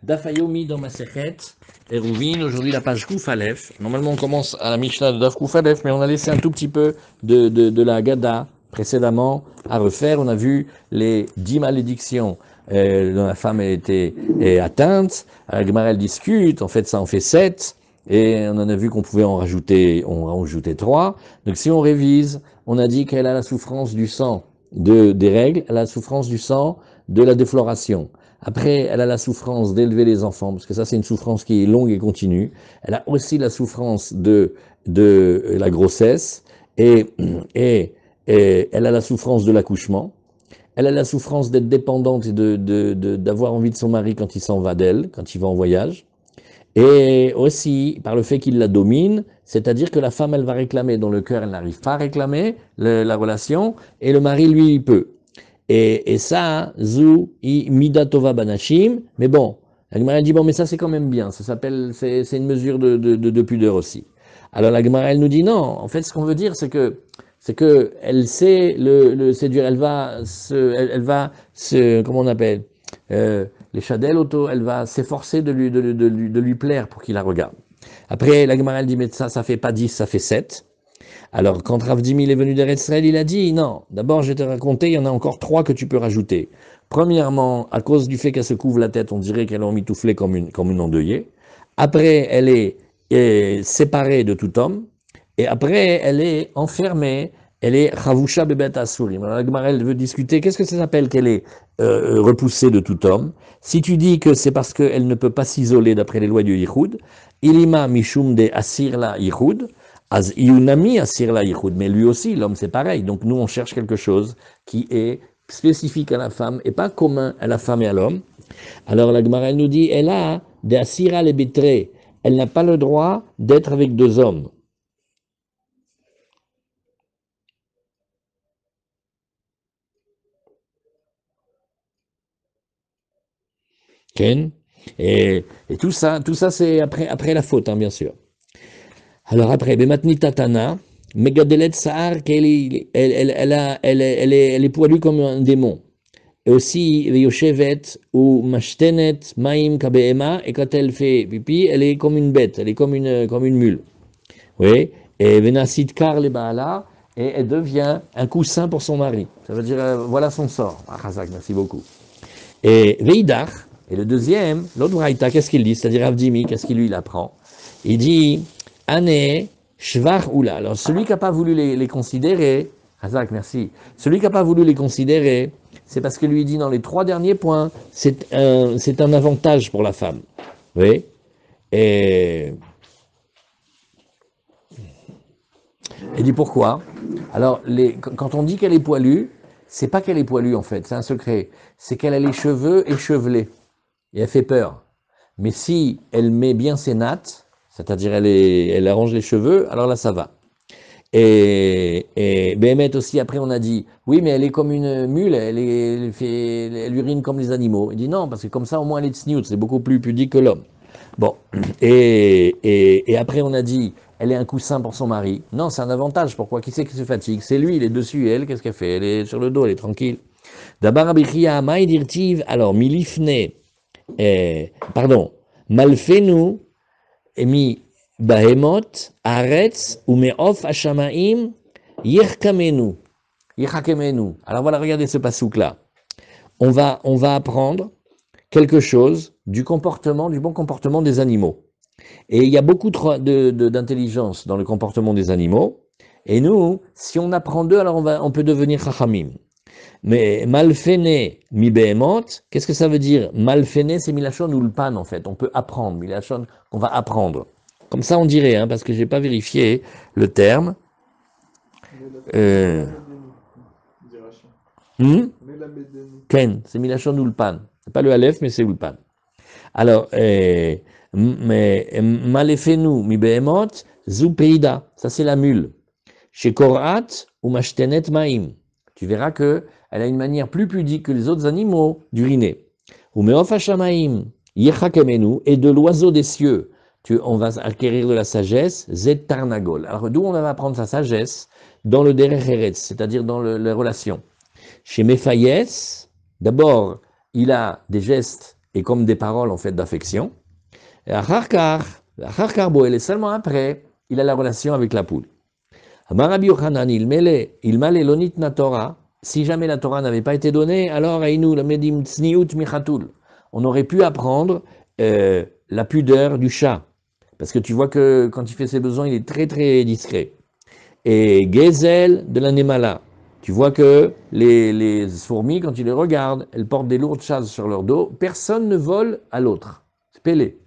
Daf Yomi dans Masechet Eruvin, aujourd'hui la page Kouf Aleph. Normalement on commence à la Mishnah de Daf Kouf Aleph, mais on a laissé un tout petit peu de la Haggadah précédemment à refaire. On a vu les 10 malédictions dont la femme est atteinte. La Gemara elle discute, en fait ça en fait 7. Et on en a vu qu'on pouvait en rajouter 3. Donc si on révise, on a dit qu'elle a la souffrance du sang des règles, elle a la souffrance du sang de la défloration. Après, elle a la souffrance d'élever les enfants, parce que ça, c'est une souffrance qui est longue et continue. Elle a aussi la souffrance de la grossesse et, et elle a la souffrance de l'accouchement. Elle a la souffrance d'être dépendante et d'avoir envie de son mari quand il s'en va d'elle, quand il va en voyage. Et aussi, par le fait qu'il la domine, c'est-à-dire que la femme, elle va réclamer, dans le cœur, elle n'arrive pas à réclamer la relation, et le mari, lui, il peut. Et ça, Zou, Midatova Banashim, mais bon, la Gemara dit, bon, mais ça c'est quand même bien, ça s'appelle, c'est une mesure de pudeur aussi. Alors la Gemara, elle nous dit non, en fait, ce qu'on veut dire, c'est que elle sait le séduire, elle va se, comment on appelle, les chadelles auto, elle va s'efforcer de lui plaire pour qu'il la regarde. Après, la Gemara, elle dit, mais ça fait pas 10, ça fait 7. Alors, quand Rav Dimi est venu d'Eretz Israël, il a dit, non, d'abord, je vais te raconter, il y en a encore 3 que tu peux rajouter. Premièrement, à cause du fait qu'elle se couvre la tête, on dirait qu'elle est emmitouflée comme une endeuillée. Après, elle est séparée de tout homme. Et après, elle est enfermée, elle est Chavusha Bebet Asurim. Alors, la Gemara, elle veut discuter, qu'est-ce que ça s'appelle qu'elle est repoussée de tout homme? Si tu dis que c'est parce qu'elle ne peut pas s'isoler d'après les lois du Yichud, Ilima Mishum de Asirla Yichud, Az Iunami Asir la Yichud, mais lui aussi, l'homme, c'est pareil. Donc nous, on cherche quelque chose qui est spécifique à la femme et pas commun à la femme et à l'homme. Alors la Gemara, elle nous dit, elle a des Asira les Bétré. Elle n'a pas le droit d'être avec 2 hommes. Ken. Et tout ça c'est après la faute, hein, bien sûr. Alors après, Bematni Tatana, Megadelet Sahar, elle est poilue comme un démon. Et aussi, Yoshevet ou Mashtenet Maim Kabeema, et quand elle fait pipi, elle est comme une bête, elle est comme une mule. Oui, et Venasit Kar le Baala, et elle devient un coussin pour son mari. Ça veut dire, voilà son sort. Ah, Chazak, merci beaucoup. Et Veidach, et le deuxième, l'autre Braïta, qu'est-ce qu'il dit? C'est-à-dire Avdimi, qu'est-ce qu'il lui apprend? Il dit, Ane, Shvar Oula. Alors, celui qui n'a pas voulu les considérer, Hazak, merci. Celui qui n'a pas voulu les considérer, c'est parce que lui dit dans les 3 derniers points, c'est un avantage pour la femme. Oui. Et il dit pourquoi? Alors, quand on dit qu'elle est poilue, c'est pas qu'elle est poilue en fait, c'est un secret. C'est qu'elle a les cheveux échevelés et elle fait peur. Mais si elle met bien ses nattes, c'est-à-dire elle arrange les cheveux, alors là ça va. Et Béhémet aussi, après on a dit, oui mais elle est comme une mule, elle urine comme les animaux. Il dit non, parce que comme ça au moins elle est tsniout, c'est beaucoup plus pudique que l'homme. Bon, et après on a dit, elle est un coussin pour son mari. Non, c'est un avantage, pourquoi? Qui c'est qui se fatigue? C'est lui, il est dessus, et elle, qu'est-ce qu'elle fait? Elle est sur le dos, elle est tranquille. D'abord, Abichia, Maïdirtiv, alors, Milifne, pardon, Malfenu, mi Bahemot, Aretz, ou Meof Hashamaim, Yirkamenu. Yirkamenu. Alors voilà, regardez ce pasouk-là. On va apprendre quelque chose du bon comportement des animaux. Et il y a beaucoup d'intelligence dans le comportement des animaux. Et nous, si on apprend d'eux, alors on peut devenir chachamim. Mais malfene mi behemot, qu'est-ce que ça veut dire? Malfene, c'est milachon ou ulpan en fait. On peut apprendre, milachon qu'on va apprendre. Comme ça on dirait, hein, parce que j'ai pas vérifié le terme. Euh, Ken, c'est milachon ulpan. C'est pas le aleph, mais c'est ulpan. Alors, malefenu mi behemot, zupeida, ça c'est la mule. Chez Korat ou Mashtenet Maim, tu verras que elle a une manière plus pudique que les autres animaux d'uriner. Ou Meof Hashamaim, Yechakemenu, et de l'oiseau des cieux, on va acquérir de la sagesse, Zet Tarnagol. Alors d'où on va apprendre sa sagesse? Dans le Derech Eretz, c'est-à-dire dans les relations. Chez Mephayes, d'abord, il a des gestes et comme des paroles en fait d'affection. Et Acharkar Boel, et seulement après, il a la relation avec la poule. Amar Rabbi Yochanan, il male lonit na Torah. Si jamais la Torah n'avait pas été donnée, alors Aïnou la medim tsniut michatul. On aurait pu apprendre la pudeur du chat. Parce que tu vois que quand il fait ses besoins, il est très très discret. Et Gezel de la Nemala. Tu vois que les fourmis, quand tu les regardes, elles portent des lourdes chasses sur leur dos. Personne ne vole à l'autre. C'est Pélé.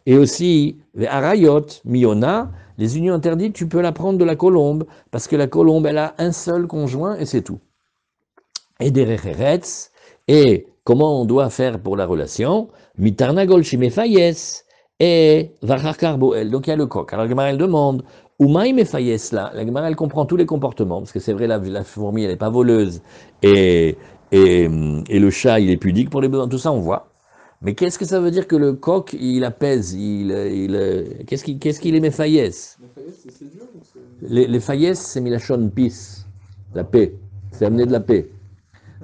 Et aussi, les Arayot, Miona, les unions interdites, tu peux la prendre de la colombe, parce que la colombe, elle a un seul conjoint et c'est tout. Et des Recheretz, et comment on doit faire pour la relation, Mitarnagol Shimefayes, et Vacharkar Boel. Donc il y a le coq. Alors la Gemara, elle demande, Oumaï Mefayes là, la Gemara, elle comprend tous les comportements, parce que c'est vrai, la fourmi, elle n'est pas voleuse, et le chat, il est pudique pour les besoins, tout ça, on voit. Mais qu'est-ce que ça veut dire que le coq, il apaise, qu'est-ce qu'il est Mefayes? C'est séduire ou c'est... Les Fayes, c'est Milachon Peace, la paix, c'est amener de la paix.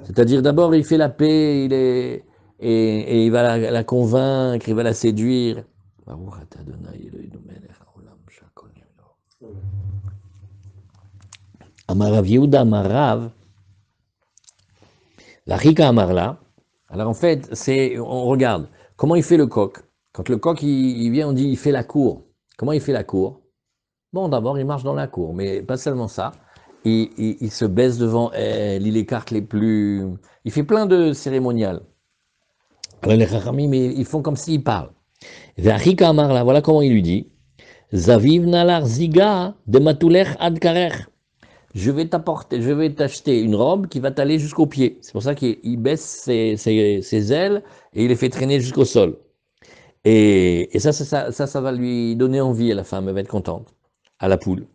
C'est-à-dire d'abord il fait la paix, et il va la convaincre, il va la séduire. Amarav Yehuda Amarav, la Rika Amarla. Alors en fait, on regarde comment il fait le coq. Quand le coq il vient, on dit il fait la cour. Comment il fait la cour? Bon, d'abord il marche dans la cour, mais pas seulement ça. Il se baisse devant elle, il écarte les plumes, il fait plein de cérémonial. Alors les Chachamim, ils font comme s'ils parlent. Ve'achika amar la, voilà comment il lui dit. Zaviv nalar ziga de matulech ad karech. Je vais t'acheter une robe qui va t'aller jusqu'au pied. C'est pour ça qu'il baisse ses ailes et il les fait traîner jusqu'au sol. Et ça va lui donner envie à la femme, elle va être contente, à la poule.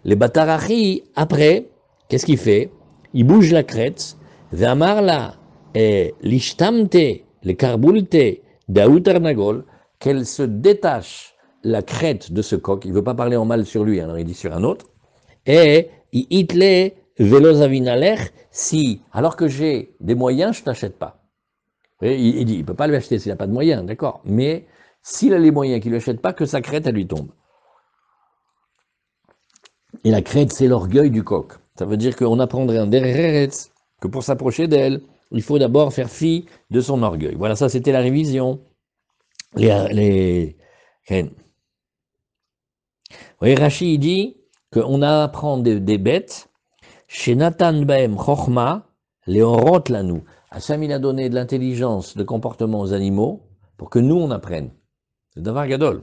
Les batarachi, après, qu'est-ce qu'il fait? Il bouge la crête, ve'amarla, et l'ishtamte, le karbulte, d'Aoutarnagol, qu'elle se détache la crête de ce coq, il ne veut pas parler en mal sur lui, alors il dit sur un autre, et itle velozavinalech, si, alors que j'ai des moyens, je ne t'achète pas. Il dit, il ne peut pas lui acheter s'il n'a pas de moyens, d'accord, mais s'il a les moyens qu'il ne lui achète pas, que sa crête, elle lui tombe. Et la crête, c'est l'orgueil du coq. Ça veut dire qu'on apprendrait un derretz, que pour s'approcher d'elle, il faut d'abord faire fi de son orgueil. Voilà, ça c'était la révision. Vous voyez, Rashi dit qu'on apprend des bêtes, chez Nathan Baem Chochma, Léorot Lanou. Hachem, il a donné de l'intelligence de comportement aux animaux pour que nous on apprenne. C'est Davar Gadol.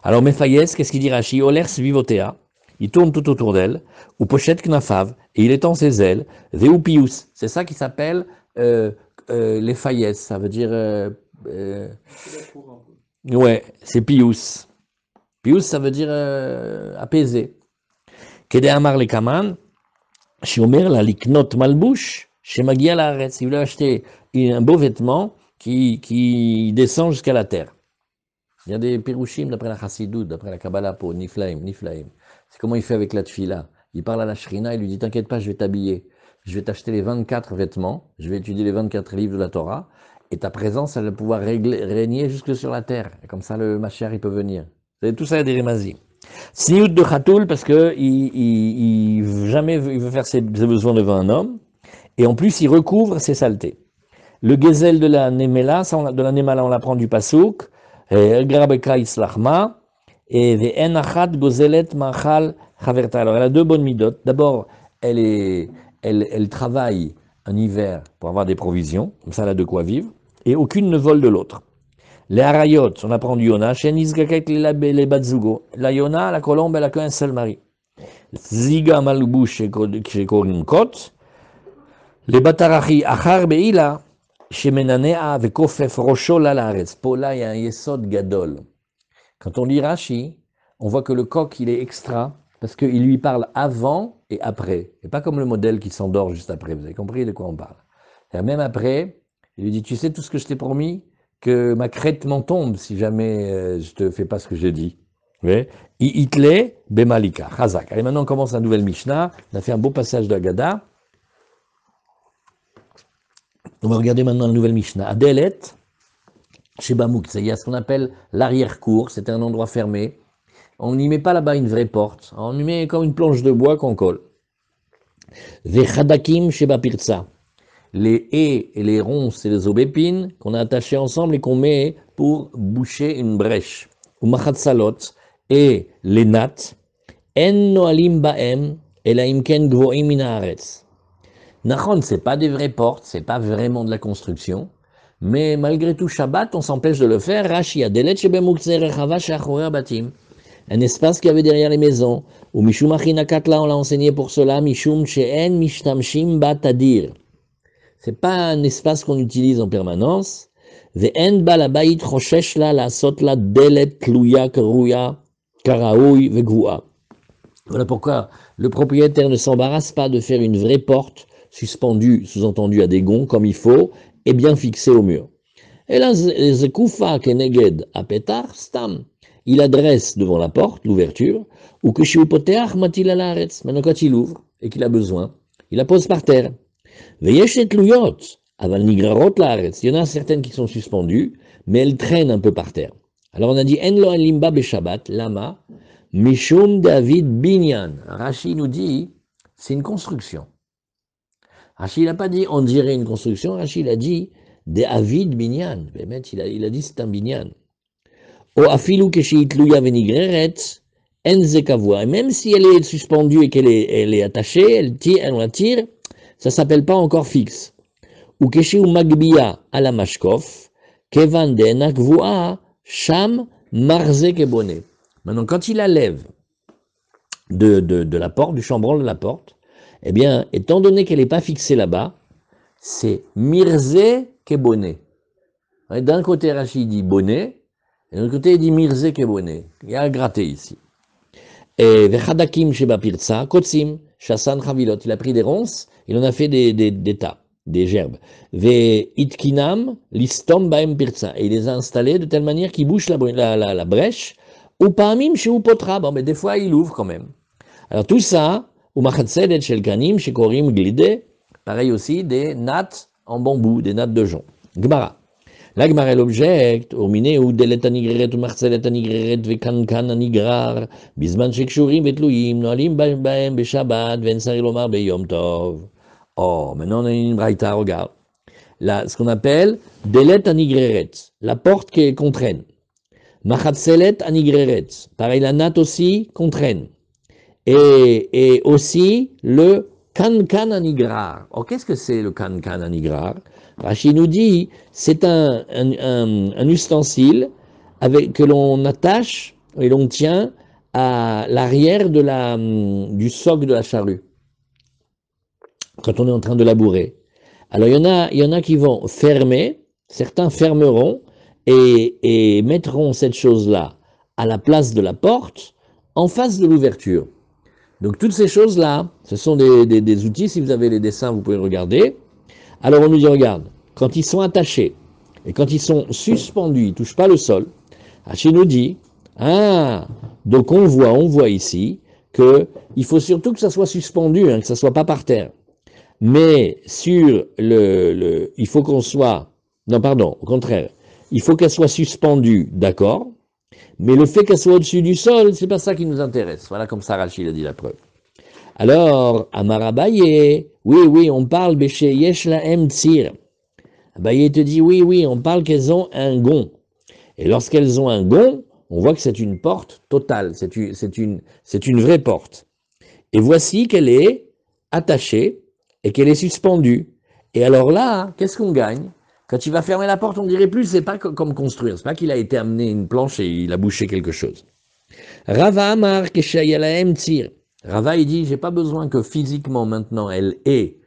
Alors Mephayes, qu'est-ce qu'il dit Rashi? Olers vivotea. Il tourne tout autour d'elle, ou pochette knafav, et il étend ses ailes, veupius, c'est ça qui s'appelle les faillesses, ça veut dire, ouais, c'est pius. Pius, ça veut dire apaisé. Kede amar le kaman, shiomer la liknot malbouche, chez Magia la arrête, il voulait acheter un beau vêtement qui descend jusqu'à la terre. Il y a des pirouchim d'après la Chassidut, d'après la Kabbalah pour Niflaim. C'est comment il fait avec la tfila. Il parle à la Shrina, il lui dit t'inquiète pas, je vais t'habiller. Je vais t'acheter les 24 vêtements, je vais étudier les 24 livres de la Torah, et ta présence, elle va pouvoir régner jusque sur la terre. Et comme ça, le Mashiach, il peut venir. Tout ça, il y a des Rémazis. Sniout de Khatoul, parce que jamais il veut faire ses besoins devant un homme, et en plus, il recouvre ses saletés. Le gezel de la Nemela, on l'apprend du Pasouk, Grabeka Islachma, et Ve'en Achat Gozelet Machal Chaverta. Alors, elle a deux bonnes midotes. D'abord, elle travaille un hiver pour avoir des provisions, comme ça, elle a de quoi vivre, et aucune ne vole de l'autre. Les Arayot, on apprend du Yona, Shenis Gaket les Batzugo. La Yona, la colombe, elle a qu'un seul mari. Ziga Malubush chez Korim Kot, les Batarachi Achar Beila, chez Menanea Vekofef Rocho Lalaretz. Pour là, il y a un Yesod Gadol. Quand on lit Rashi, on voit que le coq, il est extra, parce qu'il lui parle avant et après. Et pas comme le modèle qui s'endort juste après. Vous avez compris de quoi on parle. Et même après, il lui dit, tu sais tout ce que je t'ai promis, que ma crête m'en tombe si jamais je te fais pas ce que j'ai dit. Itle Bemalika, Chazak. Allez, maintenant on commence la nouvelle Mishnah. On a fait un beau passage d'Agada. On va regarder maintenant la nouvelle Mishnah. Adelet, chez Bamouk, il y a ce qu'on appelle l'arrière-cour, c'est un endroit fermé. On n'y met pas là-bas une vraie porte, on y met comme une planche de bois qu'on colle. Vechadakim chez Bapirza, les haies et les ronces et les aubépines qu'on a attachées ensemble et qu'on met pour boucher une brèche. Ou machatsalot, et les nattes, en noalim baem, elaimken gvoim minaretz. Nachon, c'est pas des vraies portes, c'est pas vraiment de la construction, mais malgré tout Shabbat, on s'empêche de le faire. Rashi adelet shebemuktzeh rechava she'achorer batim. Un espace qu'il y avait derrière les maisons, ou Mishum Achinakatla, on l'a enseigné pour cela, Mishum She'en Mishtamshim Batadir. C'est pas un espace qu'on utilise en permanence. Ve'en balabait choshesh la lasot la delet tluya karuya karaoui vegua. Voilà pourquoi le propriétaire ne s'embarrasse pas de faire une vraie porte suspendue, sous-entendu à des gonds, comme il faut, et bien fixée au mur. Et là, Zekoufa Keneged Apetar Stam. Il adresse devant la porte, l'ouverture, ou que Shiupoteach Matil Alaretz. Maintenant, quand il ouvre et qu'il a besoin, il la pose par terre. Veyeshet Luyot, Aval Nigrarot Laaretz. Il y en a certaines qui sont suspendues, mais elles traînent un peu par terre. Alors on a dit En lo en limba beshabbat, lama, Mishum David Binyan. Rashi nous dit, c'est une construction. Rashi n'a pas dit on dirait une construction, Rashi a dit de Avid Binyan. Il a dit c'est un Binyan. O afilu keshiitluya venigreret, enze kavua. Et même si elle est suspendue et qu'elle est attachée, on la tire, ça s'appelle pas encore fixe. Ou keshiu magbia ala mashkof, kevan de nakvua, sham marze kebone. Maintenant, quand il la lève de la porte, du chambranle de la porte, eh bien, étant donné qu'elle n'est pas fixée là-bas, c'est mirze kebone. D'un côté, Rachid dit bonnet, et de l'autre côté, il dit mirze kebone. Il y a à gratter ici. Et vechadakim sheba pirza, kotsim, chassan chavilot. Il a pris des ronces, il en a fait des tas, des gerbes. Ve itkinam listom baem pirza. Et il les a installés de telle manière qu'il bouche la brèche. Ou pamim chez potra. Bon, mais des fois, il ouvre quand même. Alors tout ça, ou machatsedet shel kanim, chez korim glide, pareil aussi, des nattes en bambou, des nattes de jonc. Gmara. La Gemara elle objecte, au miné ou delet anigreret ou marcelet anigreret vekankan anigrar, bisman shekshurim vetluim, noalim baem beshabbat, vensari lomar beyom tov. Oh, maintenant on a une braïta, regarde. Là, ce qu'on appelle delet anigreret, la porte qu'on traîne. Machatselet anigreret, pareil la natte aussi qu'on traîne. Et aussi le kankan anigrar. Oh, qu'est-ce que c'est le kankan anigrar? Rashi nous dit, c'est un ustensile que l'on attache et l'on tient à l'arrière du soc de la charrue, quand on est en train de labourer. Alors il y en a qui vont fermer, certains fermeront et mettront cette chose-là à la place de la porte, en face de l'ouverture. Donc toutes ces choses-là, ce sont des outils, si vous avez les dessins, vous pouvez regarder. Alors on nous dit, regarde, quand ils sont attachés et quand ils sont suspendus, ils ne touchent pas le sol, Hachi nous dit, donc on voit ici qu'il faut surtout que ça soit suspendu, que ça ne soit pas par terre. Mais sur il faut qu'on soit, non pardon, au contraire, il faut qu'elle soit suspendue, d'accord, mais le fait qu'elle soit au-dessus du sol, c'est pas ça qui nous intéresse. Voilà comme ça Rachid a dit la preuve. Alors, Amar Abaye, oui, on parle Béché Yesh Lahem Tsir. Abaye te dit, oui, on parle qu'elles ont un gond. Et lorsqu'elles ont un gond, on voit que c'est une porte totale, c'est une vraie porte. Et voici qu'elle est attachée et qu'elle est suspendue. Et alors là, qu'est-ce qu'on gagne? Quand il va fermer la porte, on dirait plus, c'est pas comme construire, c'est pas qu'il a été amené une planche et il a bouché quelque chose. Rava Amar Keshayalahem Tsir. Rava, il dit, j'ai pas besoin que physiquement, maintenant, elle ait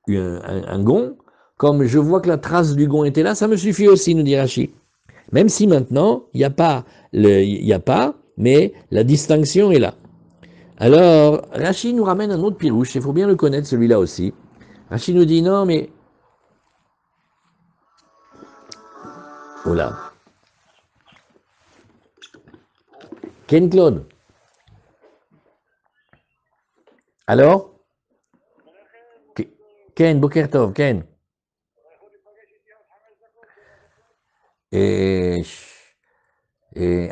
un gond. Comme je vois que la trace du gond était là, ça me suffit aussi, nous dit Rashi. Même si maintenant, il n'y a pas, mais la distinction est là. Alors, Rashi nous ramène un autre pirouche, il faut bien le connaître, celui-là aussi. Rashi nous dit, non, mais... Oh là. Ken Claude. Alors Ken, Boker Tov, Ken.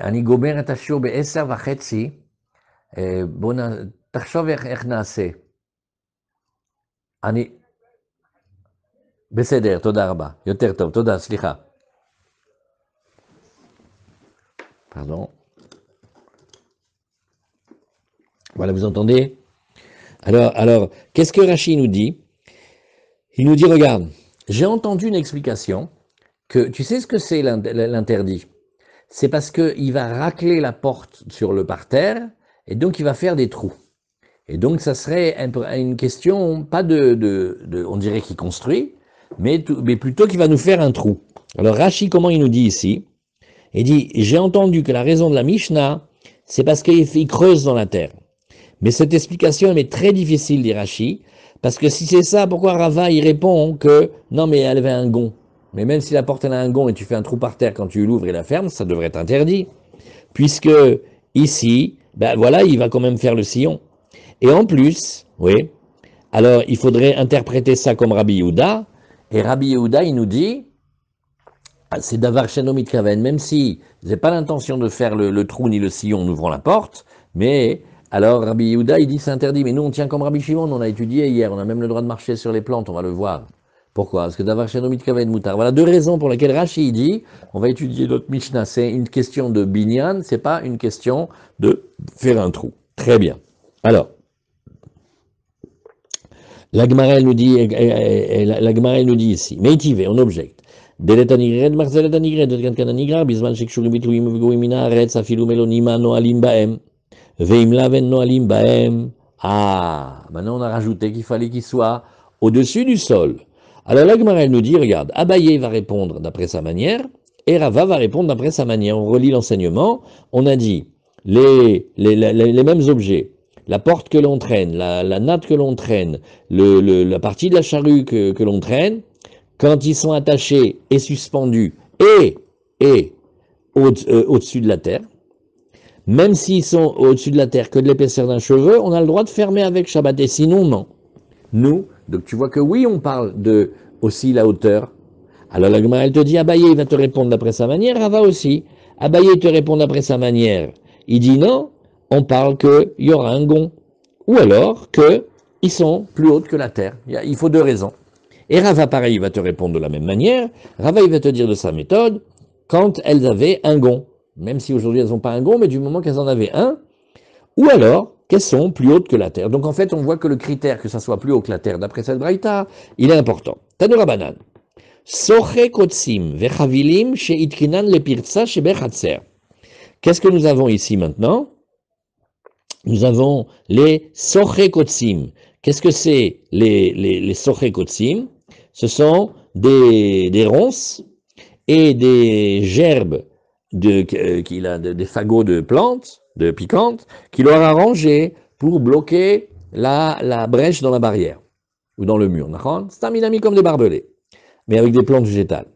אני גומר את השיעור ב10:30, בוא תחשוב איך נעשה. בסדר, תודה רבה, יותר טוב, תודה, סליחה. Pardon. Voilà, vous entendez? Alors, qu'est-ce que Rashi nous dit? Il nous dit, regarde, j'ai entendu une explication que, tu sais ce que c'est l'interdit? C'est parce qu'il va racler la porte sur le parterre, et donc il va faire des trous. Et donc ça serait une question, pas on dirait qu'il construit, mais plutôt qu'il va nous faire un trou. Alors Rashi, comment il nous dit ici? Il dit, j'ai entendu que la raison de la Mishnah, c'est parce qu'il creuse dans la terre. Mais cette explication, elle est très difficile, dit Rashi, parce que si c'est ça, pourquoi Rava, il répond que, non mais elle avait un gond. Mais même si la porte elle a un gond et tu fais un trou par terre quand tu l'ouvres et la fermes, ça devrait être interdit. Puisque ici, ben voilà, il va quand même faire le sillon. Et en plus, oui, alors il faudrait interpréter ça comme Rabbi Yehuda, et Rabbi Yehuda, il nous dit, c'est Davar Shenomit Kaven, même si j'ai pas l'intention de faire le trou ni le sillon en ouvrant la porte, mais alors Rabbi Yehuda, il dit c'est interdit, mais nous on tient comme Rabbi Shimon, on a étudié hier, on a même le droit de marcher sur les plantes, on va le voir. Pourquoi? Parce que Davar Shenomit Kaven Moutar. Voilà deux raisons pour lesquelles Rashi dit, on va étudier notre Mishnah, c'est une question de binyan, c'est pas une question de faire un trou. Très bien. Alors, la Gemara nous dit ici, Meïtive, on objecte. דלת הנגררת מחזלת הנגררת, דלת כאן הנגרר, בזמן שקשורים בתלויים וגויים מן הארץ, אפילו מלונימה נועלים בהם, ואם לאו אין נועלים בהם. Maintenant on a rajouté qu'il fallait qu'il soit au-dessus du sol. Alors la Gemara nous dit, regarde, Abaye va répondre d'après sa manière, et Rava va répondre d'après sa manière. On relit l'enseignement, on a dit les mêmes objets. La porte que l'on traîne, la natte que l'on traîne, la partie de la charrue que l'on traîne, quand ils sont attachés et suspendus et au-dessus de la terre, même s'ils sont au-dessus de la terre que de l'épaisseur d'un cheveu, on a le droit de fermer avec Shabbat, et sinon non. Nous, donc tu vois que oui, on parle de aussi la hauteur. Alors la Gemara, elle te dit, Abaye, il va te répondre d'après sa manière, Rava aussi. Abaye te répond d'après sa manière. Il dit non, on parle qu'il y aura un gond. Ou alors qu'ils sont plus hautes que la terre. Il faut deux raisons. Et Rava, pareil, il va te répondre de la même manière. Rava, il va te dire de sa méthode, quand elles avaient un gond. Même si aujourd'hui elles n'ont pas un gond, mais du moment qu'elles en avaient un, ou alors qu'elles sont plus hautes que la terre. Donc en fait, on voit que le critère que ça soit plus haut que la terre, d'après cette braïta, il est important. Tanoura Banan. Soche kotsim vechavilim sheitkinan lepirtsa shebechatser. Qu'est-ce que nous avons ici maintenant? Nous avons les soche kotsim. Qu'est-ce que c'est les soche kotsim? Ce sont des ronces et des gerbes des fagots de plantes, de piquantes, qu'il aura arrangé pour bloquer la brèche dans la barrière ou dans le mur. C'est un minami comme des barbelés, mais avec des plantes végétales.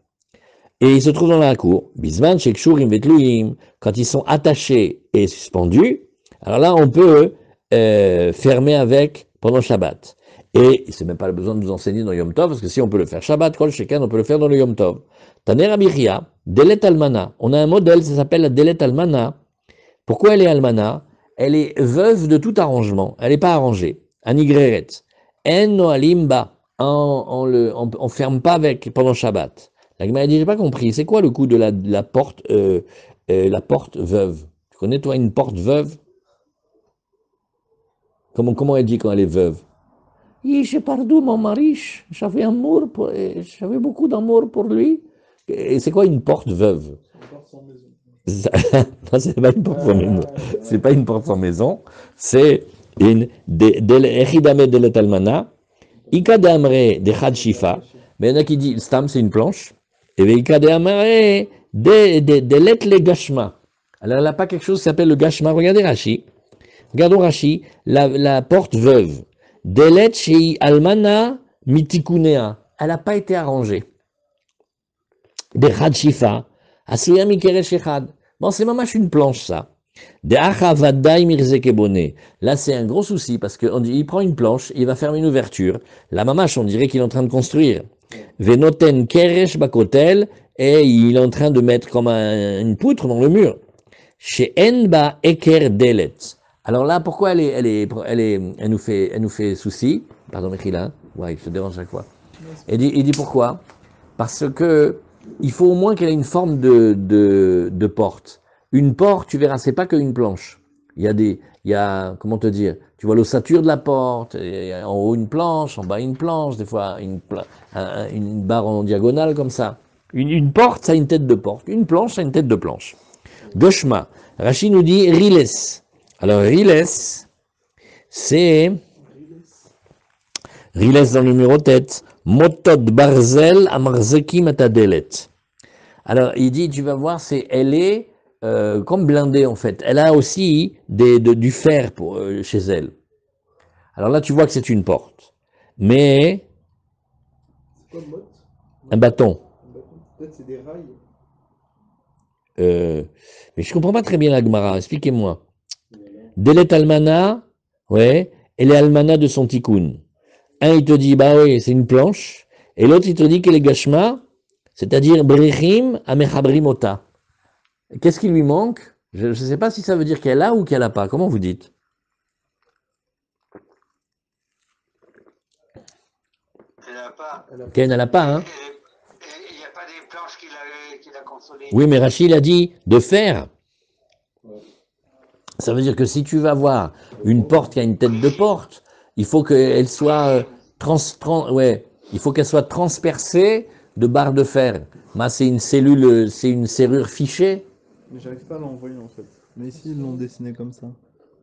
Et ils se trouvent dans la cour. Bisman, shekshurim vetluim, quand ils sont attachés et suspendus, alors là on peut fermer avec pendant Shabbat. Et c'est même pas besoin de nous enseigner dans Yom Tov, parce que si on peut le faire Shabbat, Kol Shekan, on peut le faire dans le Yom Tov. Taner Abiria, Delet Almana. On a un modèle, ça s'appelle la Delet Almana. Pourquoi elle est Almana? Elle est veuve de tout arrangement. Elle n'est pas arrangée. Anigreret. En Noalimba. On ferme pas avec pendant Shabbat. La Gemara dit, j'ai pas compris. C'est quoi le coup de la porte veuve? Tu connais toi une porte veuve? Comment elle dit quand elle est veuve? J'ai perdu mon mari, j'avais beaucoup d'amour pour lui. Et c'est quoi une porte veuve? Non, c'est pas une porte sans maison. C'est pas une porte sans maison. C'est une echidame de l'etalmana, ikadamre de chad shifa. Mais il y en a qui disent stam c'est une planche. Et ikadamre de let le gashma. Alors elle n'a pas quelque chose qui s'appelle le gashma. Regardez Rashi. Regardons Rashi. La porte veuve. Delet shei almana mitikunea. Elle n'a pas été arrangée. De chad shifa. Asuya mikeresh echad. Bon, c'est mamash une planche, ça. De acha vadai mirzekebone. Là, c'est un gros souci, parce qu'il prend une planche, il va faire une ouverture. La mamash, on dirait qu'il est en train de construire. Venoten keresh bakotel, et il est en train de mettre comme une poutre dans le mur. Chez Enba Eker Delet. Alors là, pourquoi elle nous fait souci? Pardon, Mechila, ouais, il se dérange chaque fois. Il dit pourquoi? Parce que il faut au moins qu'elle ait une forme de porte. Une porte, tu verras, c'est pas qu'une planche. Il y a, comment te dire, tu vois l'ossature de la porte, et en haut une planche, en bas une planche, des fois une barre en diagonale comme ça. Une porte, ça a une tête de porte. Une planche, ça a une tête de planche. Goshma. Rachid nous dit riles. Alors riles, c'est riles dans le numéro tête. Motod barzel amarzekim atadelet. Alors il dit, tu vas voir, elle est comme blindée en fait. Elle a aussi du fer chez elle. Alors là, tu vois que c'est une porte. Mais C'est quoi le mot? un bâton. Peut-être c'est des rails. Mais je comprends pas très bien la Gemara. Expliquez-moi. Delet almana, ouais, elle est almana de son tikkun. Un, il te dit, bah oui, c'est une planche. Et l'autre, il te dit qu'elle est gashma, c'est-à-dire brechim amechabrim ota. Qu'est-ce qui lui manque? Je ne sais pas si ça veut dire qu'elle a ou qu'elle a pas. Comment vous dites? Elle n'a pas. Qu'elle n'a pas, hein? Il n'y a pas des planches qu'il a consolées. Oui, mais Rachid a dit de fer. Ça veut dire que si tu vas voir une porte qui a une tête de porte, il faut qu'elle soit ouais, il faut qu'elle soit transpercée de barres de fer. Mais c'est une cellule, c'est une serrure fichée. Mais j'arrive pas à l'envoyer en fait. Mais ici ils l'ont dessiné comme ça.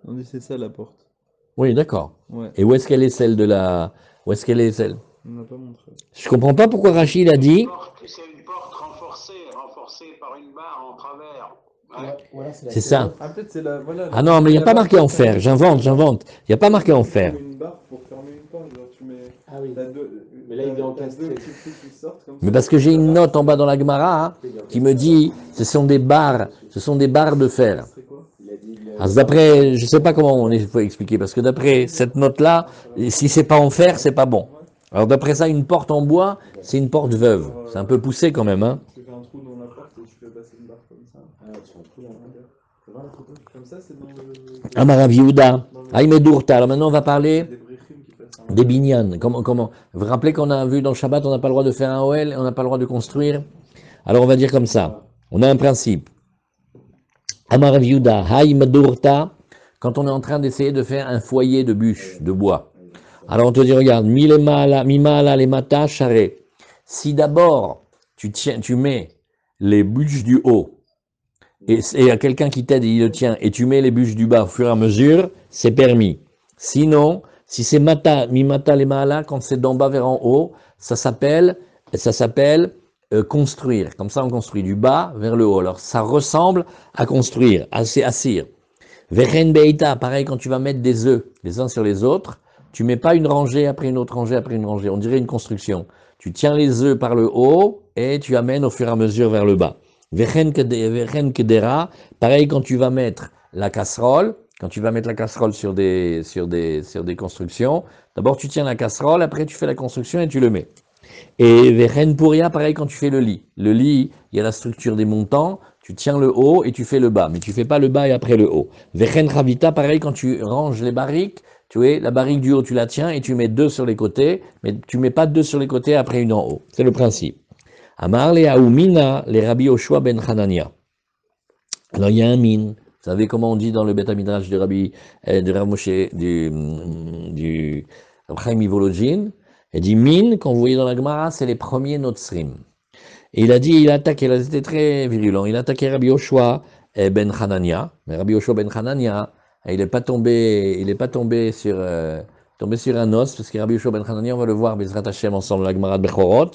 Ils ont dessiné ça la porte. Oui, d'accord. Ouais, Et où est-ce qu'elle est celle de la, où est-ce qu'elle est celle? on m'a pas montré. Je comprends pas pourquoi Rachid a dit. C'est une porte renforcée par une barre en travers. Ouais. Voilà, C'est ça. Ah peut-être c'est la. Voilà, Ah non, mais il n'y a pas marqué en fer. J'invente. Il n'y a pas marqué en fer. Une barre pour fermer une porte. Genre tu mets. Ah oui. T'as deux. Mais là, il est t'as encastré. deux petits trucs qui sortent comme ça. Mais parce que j'ai une note en bas dans la Gemara hein, qui me dit, ce sont des barres de fer. C'est quoi? Alors d'après, je sais pas comment on faut expliquer, parce que d'après cette note-là, si c'est pas en fer, c'est pas bon. Alors d'après ça, une porte en bois, c'est une porte veuve. C'est un peu poussé quand même, hein. Tu fais un trou dans la porte et tu fais passer une barre comme ça. Ah, tu fais un trou dans la. Tu vois la photo? Comme ça, c'est dans le. Amarav Yehuda, Aïmedurta. Alors maintenant, on va parler Des brichim qui passent en. des binyan. Comment vous vous rappelez qu'on a vu dans le Shabbat, on n'a pas le droit de faire un OL, on n'a pas le droit de construire. Alors on va dire comme ça. On a un principe. Amarav Yehuda, Aïmedurta, quand on est en train d'essayer de faire un foyer de bûches, de bois. Alors on te dit, regarde, mimala les mata charé. Si d'abord tu mets les bûches du haut et il y a quelqu'un qui t'aide et il le tient et tu mets les bûches du bas au fur et à mesure, c'est permis. Sinon, si c'est mimata les maala, quand c'est d'en bas vers en haut, ça s'appelle construire. Comme ça on construit du bas vers le haut. Alors ça ressemble à construire, à assir. Vechen beita, pareil quand tu vas mettre des œufs les uns sur les autres, tu mets pas une rangée après une autre rangée après une rangée, on dirait une construction. Tu tiens les œufs par le haut et tu amènes au fur et à mesure vers le bas. Vechen kedera, pareil quand tu vas mettre la casserole, sur des constructions, d'abord tu tiens la casserole, après tu fais la construction et tu le mets. Et vechen puria, pareil quand tu fais le lit. Le lit, il y a la structure des montants, tu tiens le haut et tu fais le bas, mais tu fais pas le bas et après le haut. Vechen chavita, pareil quand tu ranges les barriques, tu vois, la barrique du haut tu la tiens et tu mets deux sur les côtés, mais tu mets pas deux sur les côtés après une en haut. C'est le principe. Amar le Aoumina, les Rabbi Yoshua ben Hanania. Alors il y a un mine. Vous savez comment on dit dans le Beth Midrash du Rabbi, du Rav Moshe, du Chaim Volodjin. Il dit mine, quand vous voyez dans la Gemara, c'est les premiers Notsrim. Et il a dit, il a été très virulent, il a attaqué Rabbi Yoshua ben Hanania. Mais Rabbi Yoshua ben Hanania, il n'est pas tombé sur un os, parce que Rabbi Yoshua ben Hanania, on va le voir, Bezrat Hashem, ensemble, la Gemara de Bechorot.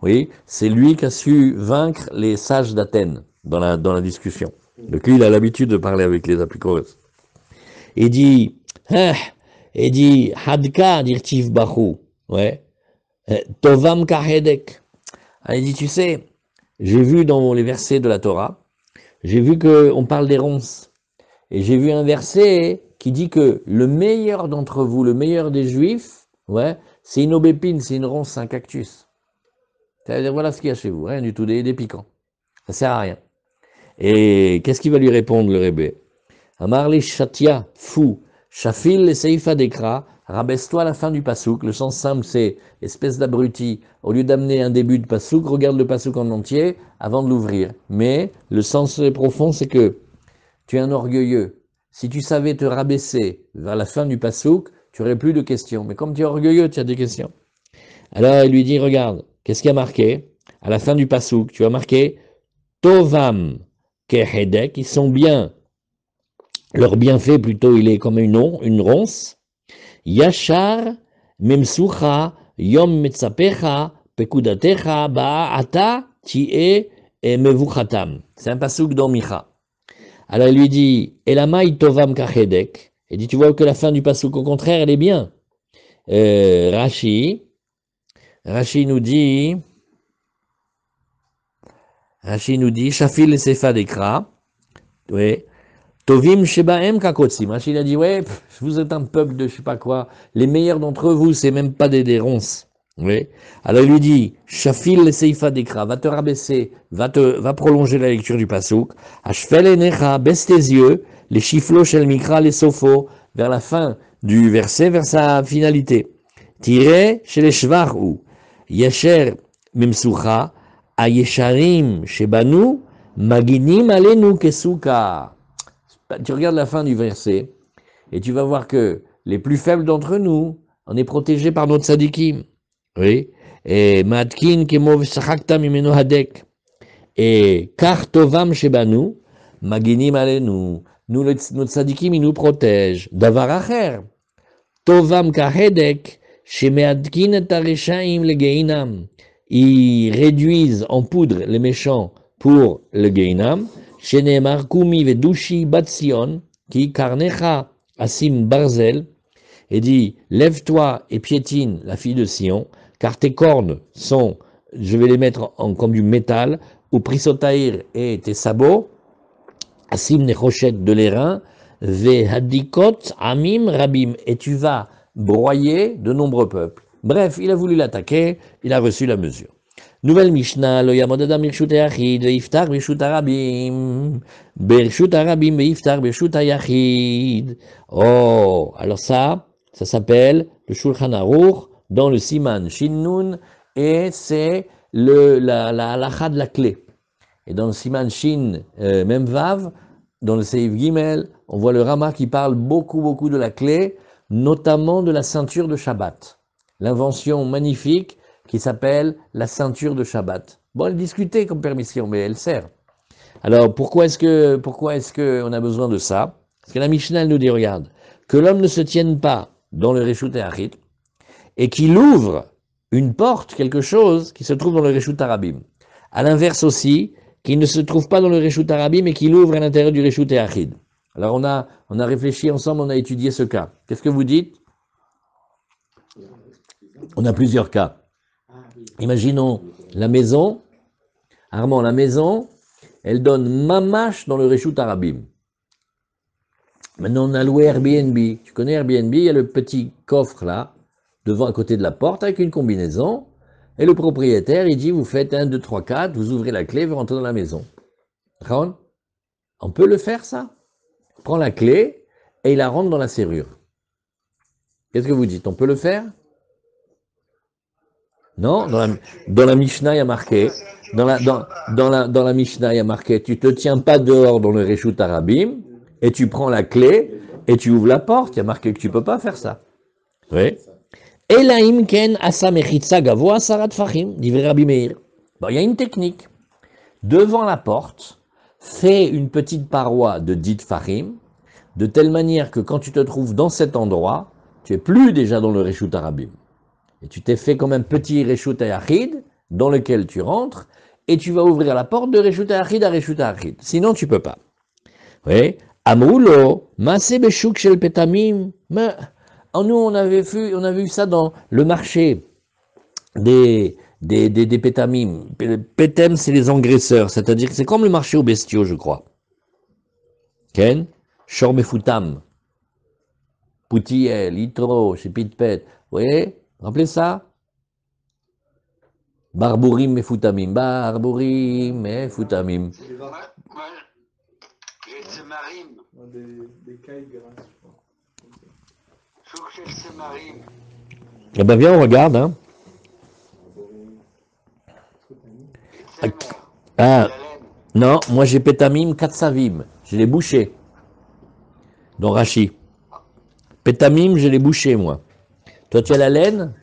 Oui, c'est lui qui a su vaincre les sages d'Athènes dans la discussion. Donc lui, il a l'habitude de parler avec les apicores. Il dit, Hadka dirtiv bachu, ouais, tovam kahedek. Il dit, tu sais, j'ai vu dans les versets de la Torah, j'ai vu qu'on parle des ronces. Et j'ai vu un verset qui dit que le meilleur d'entre vous, le meilleur des juifs, ouais, c'est une aubépine, c'est une ronce, c'est un cactus. C'est-à-dire, voilà ce qu'il y a chez vous, rien du tout, des piquants. Ça sert à rien. Et qu'est-ce qu'il va lui répondre, le Rebbe? Amarli Shatia, fou, Shafil le Seifa Dekra, rabaisse-toi à la fin du pasouk. Le sens simple, c'est espèce d'abruti. Au lieu d'amener un début de pasouk, regarde le pasouk en entier avant de l'ouvrir. Mais le sens profond, c'est que tu es un orgueilleux. Si tu savais te rabaisser vers la fin du pasouk, tu n'aurais plus de questions. Mais comme tu es orgueilleux, tu as des questions. Alors il lui dit, regarde, qu'est-ce qu'il y a marqué? À la fin du pasouk, tu as marqué Tovam Kehedek, ils sont bien. Leur bienfait, plutôt, il est comme une ronce. Yachar Memsucha Yom Metzapecha Pekudatecha Ba'ata Tie Mevuchatam. C'est un pasouk dans Micha. Alors il lui dit, Elamai Tovam Kehedek. Il dit, tu vois que la fin du pasouk, au contraire, elle est bien. Rashi nous dit, Shafil et Sefa Dekra, oui, Tovim Shebaem Kakotsim. Rachid a dit, ouais, vous êtes un peuple de je sais pas quoi, les meilleurs d'entre vous, c'est même pas des ronces. Oui. Alors il lui dit, Shafil et Seifa Dekra, va te rabaisser, va prolonger la lecture du pasouk, Ashfel Enecha, baisse tes yeux, les chiflos shel mikra, les sofos, vers la fin du verset, vers sa finalité. Tiré chez les shvar ou Yesher Memsucha, Ayesharim Shebanu, Maginim Alenu Kesuka. Tu regardes la fin du verset et tu vas voir que les plus faibles d'entre nous, on est protégés par notre sadikim. Oui. Et Matkin Kemov Shachakta Mimeno Hadek. Et Kartovam Shebanu, Maginim Alenu. Nous, notre sadikim, il nous protège. Davar Acher. Tovam Kahedek. Shemeadkin et Tareshaim le Geinam. Ils réduisent en poudre les méchants pour le Geinam. Sheneemar Kumi Vedushi Batsion, qui Karnecha Asim Barzel, et dit, lève-toi et piétine la fille de Sion, car tes cornes sont, je vais les mettre comme du métal, ou Prisotaïr et tes sabots, Asim Nechochet de l'airain, Ve Hadikot Amim Rabim, et tu vas broyer de nombreux peuples. Bref, il a voulu l'attaquer, il a reçu la mesure. Nouvelle Mishnah, lo yamod adam birshut hayachid, veiftar birshut harabim, birshut harabim veiftar birshut hayachid. Oh, alors ça s'appelle le Shulchan Aruch dans le Siman Shin-Nun, et c'est la halacha de la clé. Et dans le Siman Shin Memvav, dans le Seif Gimel, on voit le Rama qui parle beaucoup de la clé, notamment de la ceinture de Shabbat. L'invention magnifique qui s'appelle la ceinture de Shabbat. Bon, elle est discutée comme permission, mais elle sert. Alors, pourquoi est-ce qu'on a besoin de ça? Parce que la Mishnah, elle nous dit, regarde, que l'homme ne se tienne pas dans le Reshut Hayachid et qu'il ouvre une porte, quelque chose qui se trouve dans le Reshut Harabim. À l'inverse aussi, qu'il ne se trouve pas dans le Reshut Harabim et qu'il ouvre à l'intérieur du Reshut Hayachid. Alors, on a réfléchi ensemble, on a étudié ce cas. Qu'est-ce que vous dites? On a plusieurs cas. Imaginons la maison, Armand, la maison, elle donne mamache dans le Reshut Harabim. Maintenant, on a loué Airbnb. Tu connais Airbnb, il y a le petit coffre là, devant à côté de la porte, avec une combinaison. Et le propriétaire, il dit, vous faites 1, 2, 3, 4, vous ouvrez la clé, vous rentrez dans la maison. On peut le faire, ça? Il prend la clé et il la rentre dans la serrure. Qu'est-ce que vous dites? On peut le faire? Non, dans la Mishnah, il y a marqué, dans la Mishnah, il y a marqué, tu te tiens pas dehors dans le Reshut Harabim, et tu prends la clé, et tu ouvres la porte, il y a marqué que tu peux pas faire ça. Oui. Elaim ken asa mechitza gavoa sarat fachim, dit Rabbi Meir. Bon, il y a une technique. Devant la porte, fais une petite paroi de 10 fachim, de telle manière que quand tu te trouves dans cet endroit, tu es plus déjà dans le Reshut Harabim. Et tu t'es fait comme un petit Reshut Hayachid dans lequel tu rentres et tu vas ouvrir la porte de Reshut Hayachid à Reshut Hayachid. Sinon, tu peux pas. Oui. Amroulo, Masé Beshuk Shel Petamim. Mais nous, on avait vu ça dans le marché des Petamim. Petem, c'est les engraisseurs, c'est-à-dire que c'est comme le marché aux bestiaux, je crois. Ken, Shormefutam, Poutiel, Itro, Shepitpet. Vous voyez? Rappelez ça? Barburim Mefutamim. Barburim Mefutamim. C'est des Moi, vaches. moi, j'ai le Semarim. Des cailles grasses, je crois. Je trouve que j'ai le Semarim. Eh ben viens, on regarde. Hein. Et le Semer. Ah, La laine. non, moi j'ai Pétamim Katsavim. Je l'ai bouché. Dans Rashi. Pétamim, je l'ai bouché, moi. Toi, tu as la laine?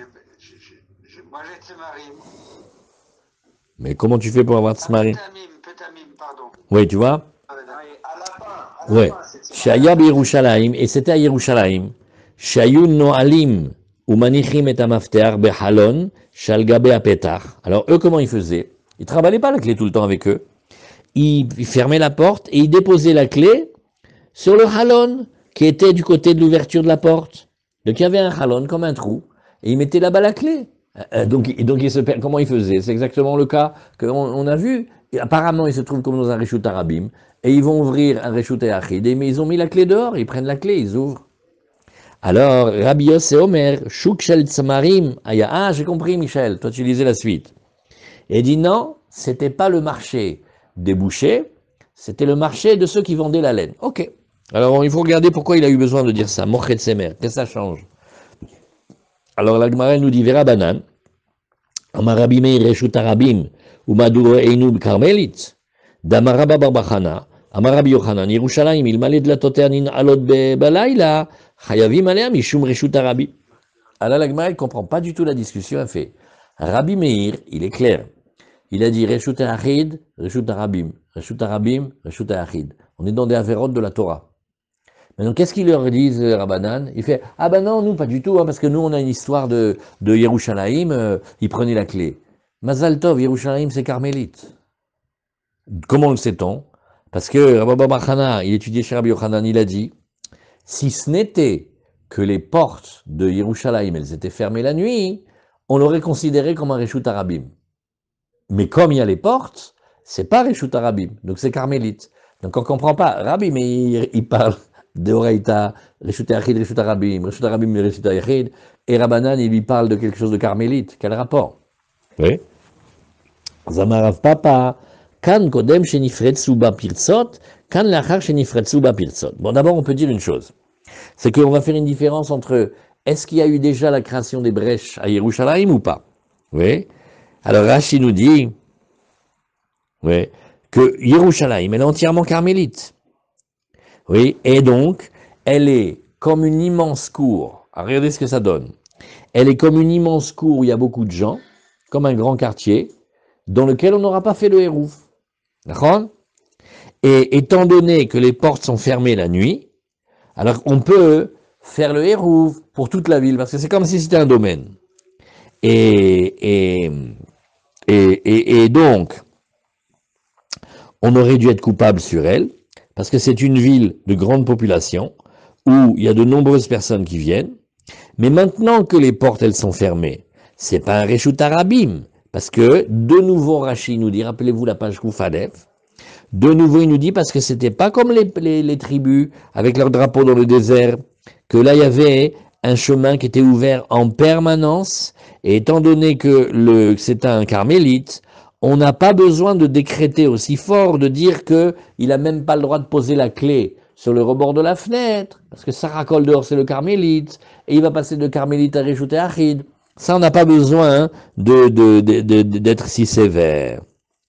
Moi, j'ai le Semarim. Mais comment tu fais pour avoir Tsmarim? Pétamim, pardon. Oui, tu vois? À lapin. Ouais. Shaya Yerushalayim, et c'était à Yerushalayim. Shayun Noalim, ou Manichim et Amafter, Behalon, Shalgabe Apetar. Alors, eux, comment ils faisaient? Ils travaillaient pas la clé tout le temps avec eux. Ils fermaient la porte et ils déposaient la clé sur le halon, qui était du côté de l'ouverture de la porte. Donc, il y avait un halon comme un trou, et ils mettaient là-bas la clé. Donc comment ils faisaient? C'est exactement le cas qu'on a vu. Et apparemment, ils se trouvent comme dans un Reshut Arabim, et ils vont ouvrir un Reshut Achid, mais ils ont mis la clé dehors, ils prennent la clé, ils ouvrent. Alors, Rabbi Yossi Omer, Shuk Shel Tzamarim, ah, j'ai compris, Michel, toi tu lisais la suite. Et il dit non, c'était pas le marché des bouchers, c'était le marché de ceux qui vendaient la laine. Ok. Alors, il faut regarder pourquoi il a eu besoin de dire ça. Mochet Semer, qu'est-ce que ça change? Alors, la Gemara nous dit, Vera Banan, Amarabi Meir Reshut Arabim, Umaduro Einub Karmelit, Damaraba Barbachana, Amarabi Yochanan, Yerushalayim, il malait de la toternin alot balaïla, Chayavim alea mishum Reshut Arabi. Alors, la Gemara, elle ne comprend pas du tout la discussion, elle fait, Rabbi Meir, il est clair, il a dit Reshut Achid, Reshut Arabim, Reshut Arabim, Reshut Achid. On est dans des avérotes de la Torah. Maintenant, qu'est-ce qu'ils leur disent, Rabbanan? Il fait, ah ben non, nous, pas du tout, hein, parce que nous, on a une histoire de Yerushalayim, ils prenaient la clé. Mazal Tov, Yerushalayim, c'est carmélite. Comment le sait-on? Parce que Rabbi Bachana, il étudiait chez Rabbi Yochanan, il a dit, si ce n'était que les portes de Yerushalayim, elles étaient fermées la nuit, on l'aurait considéré comme un Reshut Arabim. Mais comme il y a les portes, c'est pas Reshut Arabim, donc c'est carmélite. Donc on comprend pas. Rabbi, mais il parle de Oraïta, Reshut Achid, Reshut Arabim, Reshut Achid, et Rabbanan, il lui parle de quelque chose de carmélite. Quel rapport? Oui. Zamarav Papa, Kan Kodem Shenifretsu Ba Pirtzot, Kan Lachar Shenifretsu Ba Pirtzot. Bon, d'abord, on peut dire une chose. C'est qu'on va faire une différence entre est-ce qu'il y a eu déjà la création des brèches à Yerushalayim ou pas? Oui. Alors Rashi nous dit oui, que Yerushalayim, elle est entièrement carmélite. Oui, et donc, elle est comme une immense cour. Alors, regardez ce que ça donne. Elle est comme une immense cour où il y a beaucoup de gens, comme un grand quartier, dans lequel on n'aura pas fait le hérouf. D'accord? Et étant donné que les portes sont fermées la nuit, alors on peut faire le hérouf pour toute la ville, parce que c'est comme si c'était un domaine. Et donc, on aurait dû être coupable sur elle, parce que c'est une ville de grande population, où il y a de nombreuses personnes qui viennent, mais maintenant que les portes, elles sont fermées, c'est pas un Reshut Arabim, parce que, de nouveau, Rashi nous dit, rappelez-vous la page Koufadef, de nouveau, il nous dit, parce que c'était pas comme les tribus, avec leur drapeau dans le désert, que là, il y avait un chemin qui était ouvert en permanence, et étant donné que c'est un carmélite, on n'a pas besoin de décréter aussi fort, de dire qu'il n'a même pas le droit de poser la clé sur le rebord de la fenêtre, parce que Sarah dehors, c'est le carmélite, et il va passer de carmélite à Reshut Achid. Ça, on n'a pas besoin hein, d'être si sévère.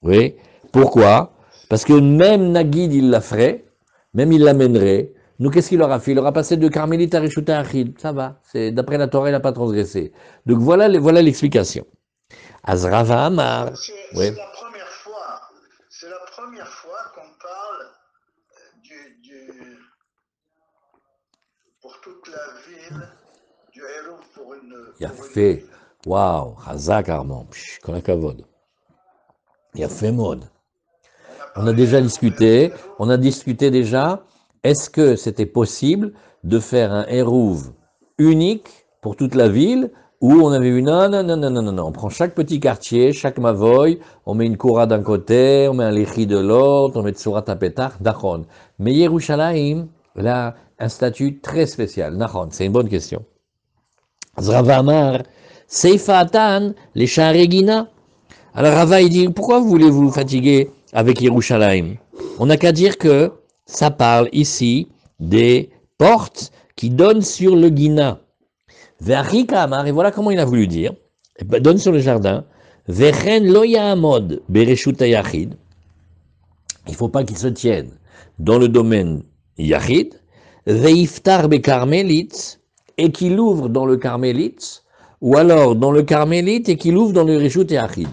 Oui. Pourquoi? Parce que même Nagid, il la ferait, même il l'amènerait. Nous, qu'est-ce qu'il aura fait? Il aura passé de carmélite à Reshut Achid. Ça va. D'après la Torah, il n'a pas transgressé. Donc voilà l'explication. Azrava Amar. C'est la première fois qu'on parle pour toute la ville, du héros pour une. Il a fait, waouh, Chazak Armand, qu'on a kavod. Il a fait mode. On a déjà discuté, déjà, est-ce que c'était possible de faire un hérouv unique pour toute la ville, où on avait vu non, on prend chaque petit quartier, chaque mavoy, on met une koura d'un côté, on met un lichi de l'autre, on met tsurat apetach, dachon. Mais Yerushalayim, elle a un statut très spécial, dachon, c'est une bonne question. Zrava Amar, Seifa Atan, les Sharegina. Alors Rava, il dit, pourquoi voulez-vous vous fatiguer avec Yerushalayim? On n'a qu'à dire que ça parle ici des portes qui donnent sur le Guina. Ve'achika amar, et voilà comment il a voulu dire, donne sur le jardin, Vechen lo ya'amod bereshut hayachid, il ne faut pas qu'il se tienne dans le domaine yachid, ve'iftar bekarmelitz, et qu'il ouvre dans le carmélite, ou alors dans le carmélite et qu'il ouvre dans le reshut hayachid.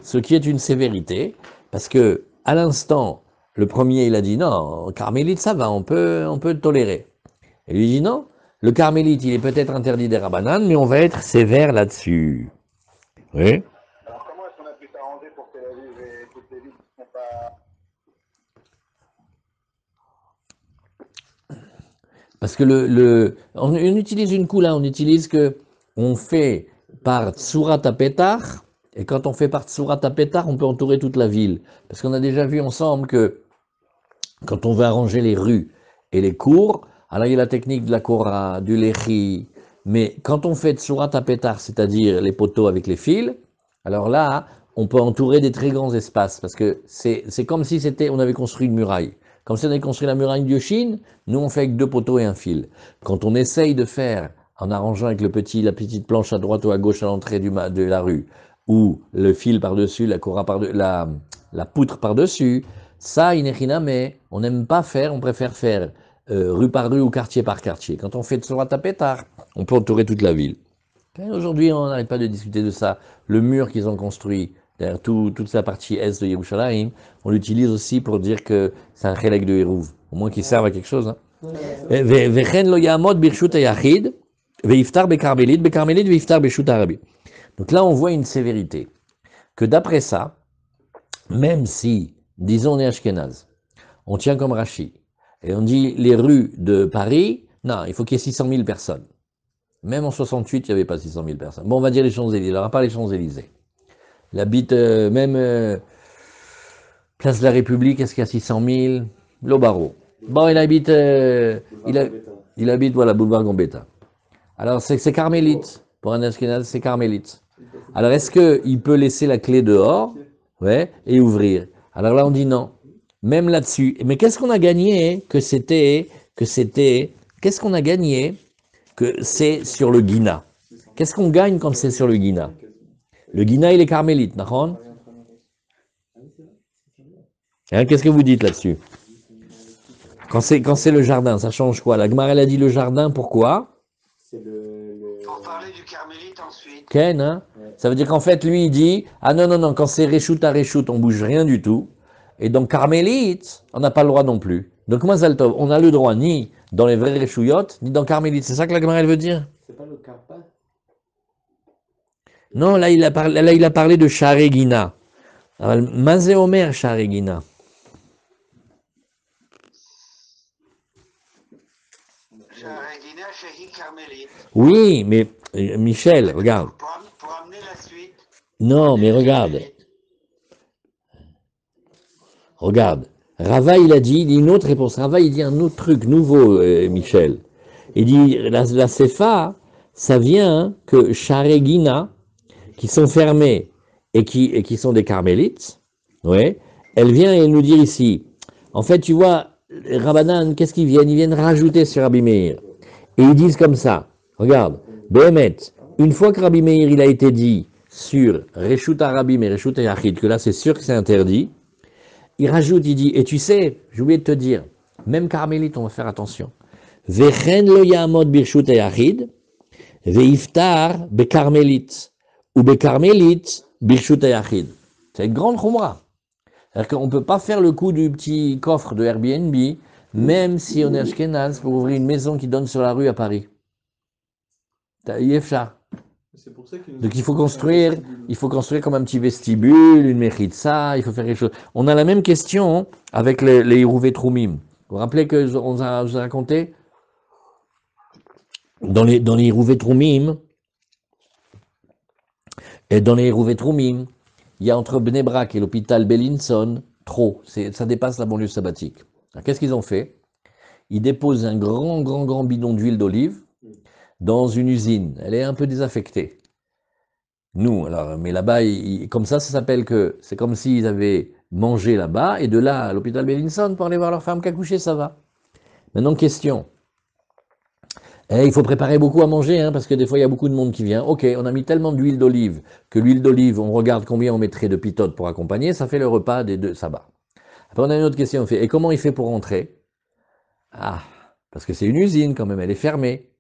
Ce qui est une sévérité, parce que à l'instant, le premier il a dit non, carmélite ça va, on peut tolérer. Et lui dit non, le carmélite il est peut-être interdit des rabbanan, mais on va être sévère là-dessus. Oui. Alors comment est-ce qu'on a pu s'arranger pour Tel Aviv et toutes les villes qui ne sont pas... Parce que on utilise une coula, on utilise que on fait par Tsurat Apetar, et quand on fait par Tsurat Apetar, on peut entourer toute la ville. Parce qu'on a déjà vu ensemble que quand on veut arranger les rues et les cours, alors il y a la technique de la Kora, du Lechi, mais quand on fait Tsurat Apetar, c'est-à-dire les poteaux avec les fils, alors là, on peut entourer des très grands espaces, parce que c'est comme si on avait construit une muraille. Comme si on avait construit la muraille de Chine, nous on fait avec 2 poteaux et un fil. Quand on essaye de faire, en arrangeant avec la petite planche à droite ou à gauche à l'entrée de la rue, ou le fil par-dessus, la Kora la poutre par-dessus, ça, mais on n'aime pas faire, on préfère faire rue par rue ou quartier par quartier. Quand on fait de Tsurat Apetar, on peut entourer toute la ville. Aujourd'hui, on n'arrête pas de discuter de ça. Le mur qu'ils ont construit, derrière toute sa partie est de Yerushalayim, on l'utilise aussi pour dire que c'est un chélek de Hérouv. Au moins qu'il serve à quelque chose. Vechen lo ya'amod birshut hayachid, ve'iftar bekarmelit, ve'iftar beshut harabi. Donc là, on voit une sévérité. Que d'après ça, même si, disons, on est Ashkenaz, on tient comme Rashi, et on dit les rues de Paris, non, il faut qu'il y ait 600 000 personnes. Même en 68, il n'y avait pas 600 000 personnes. Bon, on va dire les Champs-Élysées, il n'aura pas les Champs-Élysées. Il habite Place de la République, est-ce qu'il y a 600 000? Lobaro. Bon, il habite, voilà, boulevard Gambetta. Alors, c'est carmélite. Pour un Ashkenaz, c'est carmélite. Alors, est-ce qu'il peut laisser la clé dehors, ouais, et ouvrir? Alors là, on dit non. Même là-dessus. Mais qu'est-ce qu'on a gagné qu'est-ce qu'on a gagné que c'est sur le Guina? Qu'est-ce qu'on gagne quand c'est sur le Guina? Le Guina, il est carmélite, d'accord? Hein, qu'est-ce que vous dites là-dessus? Quand c'est le jardin, ça change quoi? La Gemara, elle a dit le jardin, pourquoi? Pour parler du carmélite ensuite. Ken, hein? Ça veut dire qu'en fait, lui, il dit, ah non, quand c'est Réchout à Réchout, on bouge rien du tout. Et donc, carmélite, on n'a pas le droit non plus. Donc, Mazal Tov, on a le droit ni dans les vrais Réchouillots, ni dans carmélite. C'est ça que la Gemara, elle veut dire? C'est pas le Karpa? Non, là, il a parlé de Sharegina. Mazé Omer Sharegina. Sharegina, Shehi carmélite. Oui, mais Michel, regarde. Pour amener la suite. Non, mais regarde. Regarde. Rava, il a dit une autre réponse. Rava, il dit un autre truc nouveau, Michel. Il dit, la Sefa, ça vient que Sharegina, qui sont fermés et qui sont des carmélites, ouais, elle vient et nous dire ici, en fait, tu vois, Rabbanan, qu'est-ce qu'ils viennent? Ils viennent rajouter sur Rabbi Meir. Et ils disent comme ça, regarde, Behemet, une fois que Rabbi Meir, il a été dit sur Reshut Arabim et Reshut Yachid, que là c'est sûr que c'est interdit, il rajoute, il dit, et tu sais, j'ai oublié de te dire, même carmélite, on va faire attention. Vechen lo ya'amod birshut Yachid, ve'iftar bekarmélite, ou bekarmélite birshut Yachid. C'est une grande khumra. C'est-à-dire qu'on ne peut pas faire le coup du petit coffre de Airbnb, même si on est Ashkenaz, pour ouvrir une maison qui donne sur la rue à Paris. Yefcha. Donc il faut construire comme un petit vestibule, une mechitza, il faut faire quelque chose. On a la même question avec les Yerouvé Troumim. Vous vous rappelez que je vous ai raconté? Dans les Yerouvé Troumim, et dans les Yerouvé Troumim, il y a entre Bnei Brak et l'hôpital Bellinson, trop, ça dépasse la banlieue sabbatique. Qu'est-ce qu'ils ont fait? Ils déposent un grand bidon d'huile d'olive dans une usine. Elle est un peu désaffectée. nous. Alors, mais là-bas, comme ça s'appelle que c'est comme s'ils avaient mangé là-bas, et de là à l'hôpital Bellinson pour aller voir leur femme qui a couché, ça va. Maintenant, question. Il faut préparer beaucoup à manger, hein, parce que des fois, il y a beaucoup de monde qui vient. Ok, on a mis tellement d'huile d'olive, que l'huile d'olive, on regarde combien on mettrait de pitotes pour accompagner, ça fait le repas des deux, ça va. Après, on a une autre question, on fait, et comment il fait pour rentrer? Ah, parce que c'est une usine quand même, elle est fermée.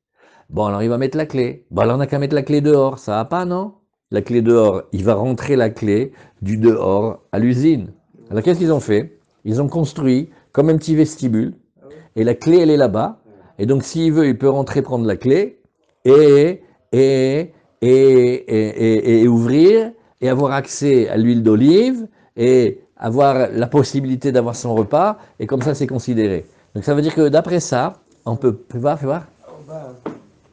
Bon, alors il va mettre la clé. Bon, alors on n'a qu'à mettre la clé dehors, ça va pas, non? La clé dehors, il va rentrer la clé du dehors à l'usine. Alors qu'est-ce qu'ils ont fait? Ils ont construit comme un petit vestibule, et la clé, elle est là-bas. Et donc, s'il veut, il peut rentrer prendre la clé et ouvrir et avoir accès à l'huile d'olive et avoir la possibilité d'avoir son repas. Et comme ça, c'est considéré. Donc, ça veut dire que d'après ça, on peut... Fais voir. En bas,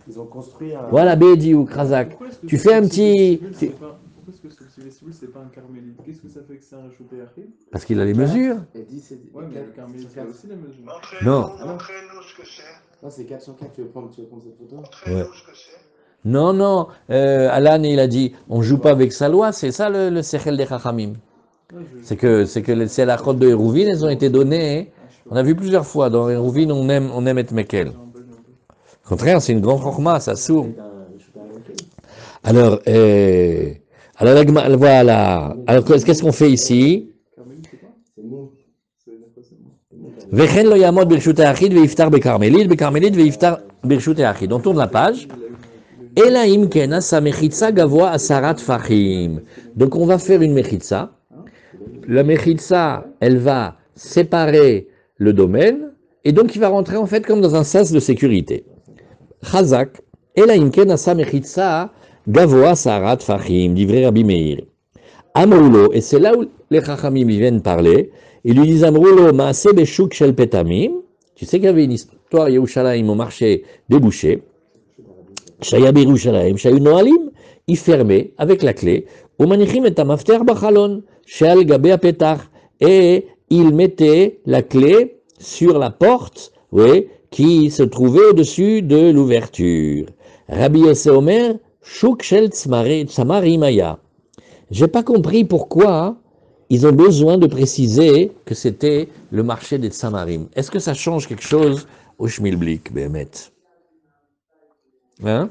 ils ont construit un... Voilà, Bédi ou Krazak. Tu fais un petit... Pourquoi est-ce que ce petit vestibule, c'est pas un carmélite? Qu'est-ce que ça fait que c'est un chouté aride? Parce qu'il a les mesures. Et 10, c'est... Ouais, mais le carmélite, il a aussi les mesures. Non. Montrez-nous ce que c'est. Non, c'est 404, tu veux prendre cette photo? Montrez-nous ce que c'est. Non. Alan, il a dit, on joue pas avec sa loi. C'est ça le Sechel des Chachamim. C'est que les halachot de Hérouvine, elles ont été données. On a vu plusieurs fois dans Hérouvine, on aime être Mekel. Au contraire, c'est une grande chorma, ça s'ouvre. Alors, voilà. Alors, qu'est-ce qu'on fait ici? Vechen lo yamod birshut achid veiftar bekarmelit veiftar birshut achid. On tourne la page. Ela imken asa mechitza gavoa asarat fachim. Donc, on va faire une mechitza. La mechitza, elle va séparer le domaine, et donc il va rentrer en fait comme dans un sas de sécurité. Chazak, Ela imken asa mechitza gavoa asarat fachim, livré Rabbi Meir. Amroulo, et c'est là où les Chachamim viennent parler, ils lui disent Amroulo, maase beshuk shel petamim. Tu sais qu'il y avait une histoire, Yerushalayim, au marché des bouchers. Shaya Yerushalayim, Shayu Noalim, il fermait avec la clé, ou manichim et amafter bachalon, shel gabe petach, et il mettait la clé sur la porte, oui, qui se trouvait au-dessus de l'ouverture. Rabbi Yossé Omer, shuk shel tzamarim maya. J'ai pas compris pourquoi ils ont besoin de préciser que c'était le marché des Tzamarim. Est-ce que ça change quelque chose au Shmilblik, Béhémet? Hein?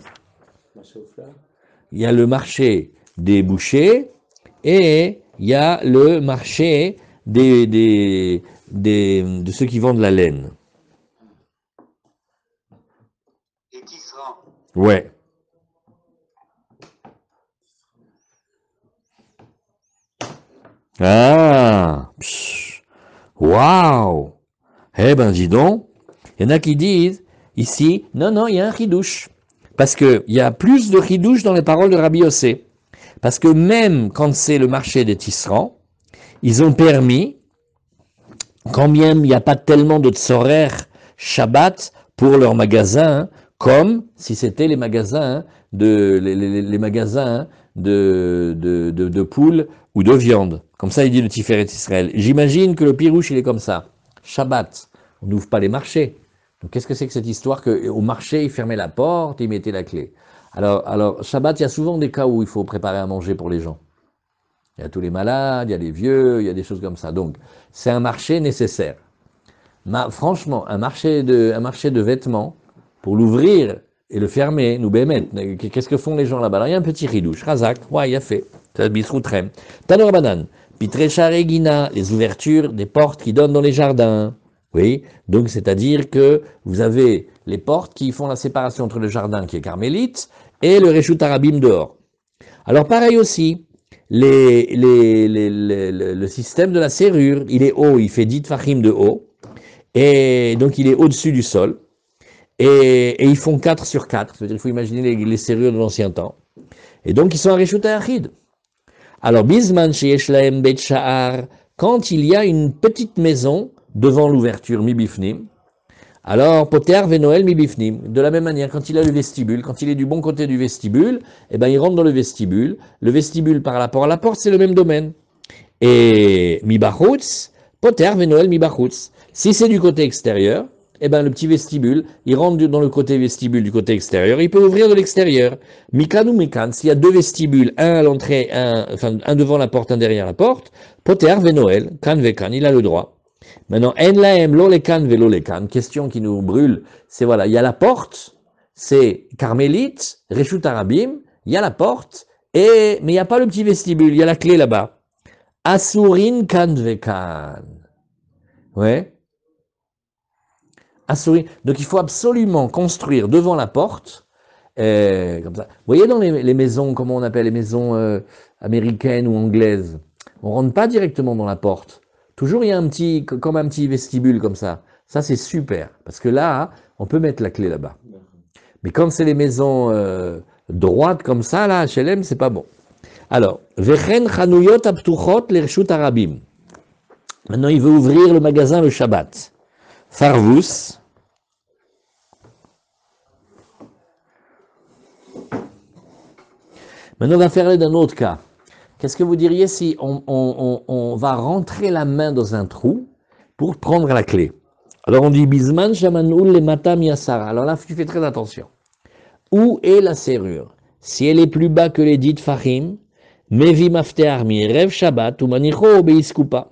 Il y a le marché des bouchers et il y a le marché de ceux qui vendent la laine. Et qui sera? Ouais. Ah, waouh! Eh ben, dis donc, il y en a qui disent ici, non, il y a un chidouche. Parce qu'il y a plus de chidouche dans les paroles de Rabbi Yossé. Parce que même quand c'est le marché des tisserands, ils ont permis, quand même il n'y a pas tellement de tzorer Shabbat pour leurs magasins, comme si c'était les magasins les magasins de poules ou de viande. Comme ça, il dit le Tiferet Israël. J'imagine que le Pirouche, il est comme ça. Shabbat, on n'ouvre pas les marchés. Donc, qu'est-ce que c'est que cette histoire qu'au marché, il fermait la porte et il mettait la clé? Alors, Shabbat, il y a souvent des cas où il faut préparer à manger pour les gens. Il y a tous les malades, il y a les vieux, il y a des choses comme ça. Donc, c'est un marché nécessaire. Franchement, un marché de vêtements, pour l'ouvrir et le fermer, nous bémet. Qu'est-ce que font les gens là-bas? Alors, il y a un petit ridouche. Razak, ouais, il a fait. C'est bisroutrem. Tanor Banan. Pitrecha Regina, les ouvertures des portes qui donnent dans les jardins. Oui, donc c'est-à-dire que vous avez les portes qui font la séparation entre le jardin qui est carmélite et le Reshut Arabim dehors. Alors pareil aussi, le système de la serrure, il est haut, il fait 10 tfachim de haut, et donc il est au-dessus du sol, et ils font 4 sur 4, c'est-à-dire qu'il faut imaginer les serrures de l'ancien temps. Et donc ils sont à Reshut Achid. Alors, Bisman sheyesh lahem bet sha'ar, quand il y a une petite maison devant l'ouverture mi-bifnim, alors poter venoel mi-bifnim, de la même manière, quand il a le vestibule, quand il est du bon côté du vestibule, eh ben il rentre dans le vestibule par rapport à la porte, c'est le même domaine. Et mi-bachutz, poter venoel mi-bachutz. Si c'est du côté extérieur, eh ben, le petit vestibule, il rentre dans le côté vestibule du côté extérieur, il peut ouvrir de l'extérieur. Mikan ou Mikan, s'il y a deux vestibules, un à l'entrée, un devant la porte, un derrière la porte, Poter Venoel, Kan Vekan, il a le droit. Maintenant, En Laem, Lo Lekan, Velo Lekan, question qui nous brûle, c'est voilà, il y a la porte, c'est Carmélite, Reshut Arabim, il y a la porte, mais il n'y a pas le petit vestibule, il y a la clé là-bas. Asurin Kan Vekan. Ouais. Donc il faut absolument construire devant la porte, comme ça. Vous voyez dans les maisons, comment on appelle les maisons américaines ou anglaises, on rentre pas directement dans la porte. Toujours il y a comme un petit vestibule comme ça. Ça c'est super, parce que là, on peut mettre la clé là-bas. Mais quand c'est les maisons droites comme ça, là, HLM, c'est pas bon. Alors, Vechen Chanuyot Aptuchot Lershut Arabim. Maintenant il veut ouvrir le magasin le Shabbat. Farvus. Maintenant, on va faire d'un autre cas. Qu'est-ce que vous diriez si on va rentrer la main dans un trou pour prendre la clé? Alors on dit Bisman Shamanul le Matam Yassara. Alors là, tu fais très attention. Où est la serrure? Si elle est plus bas que les dites Fahim, Mevi Maftear mi Rev Shabbat ou Manicho Beiskupa.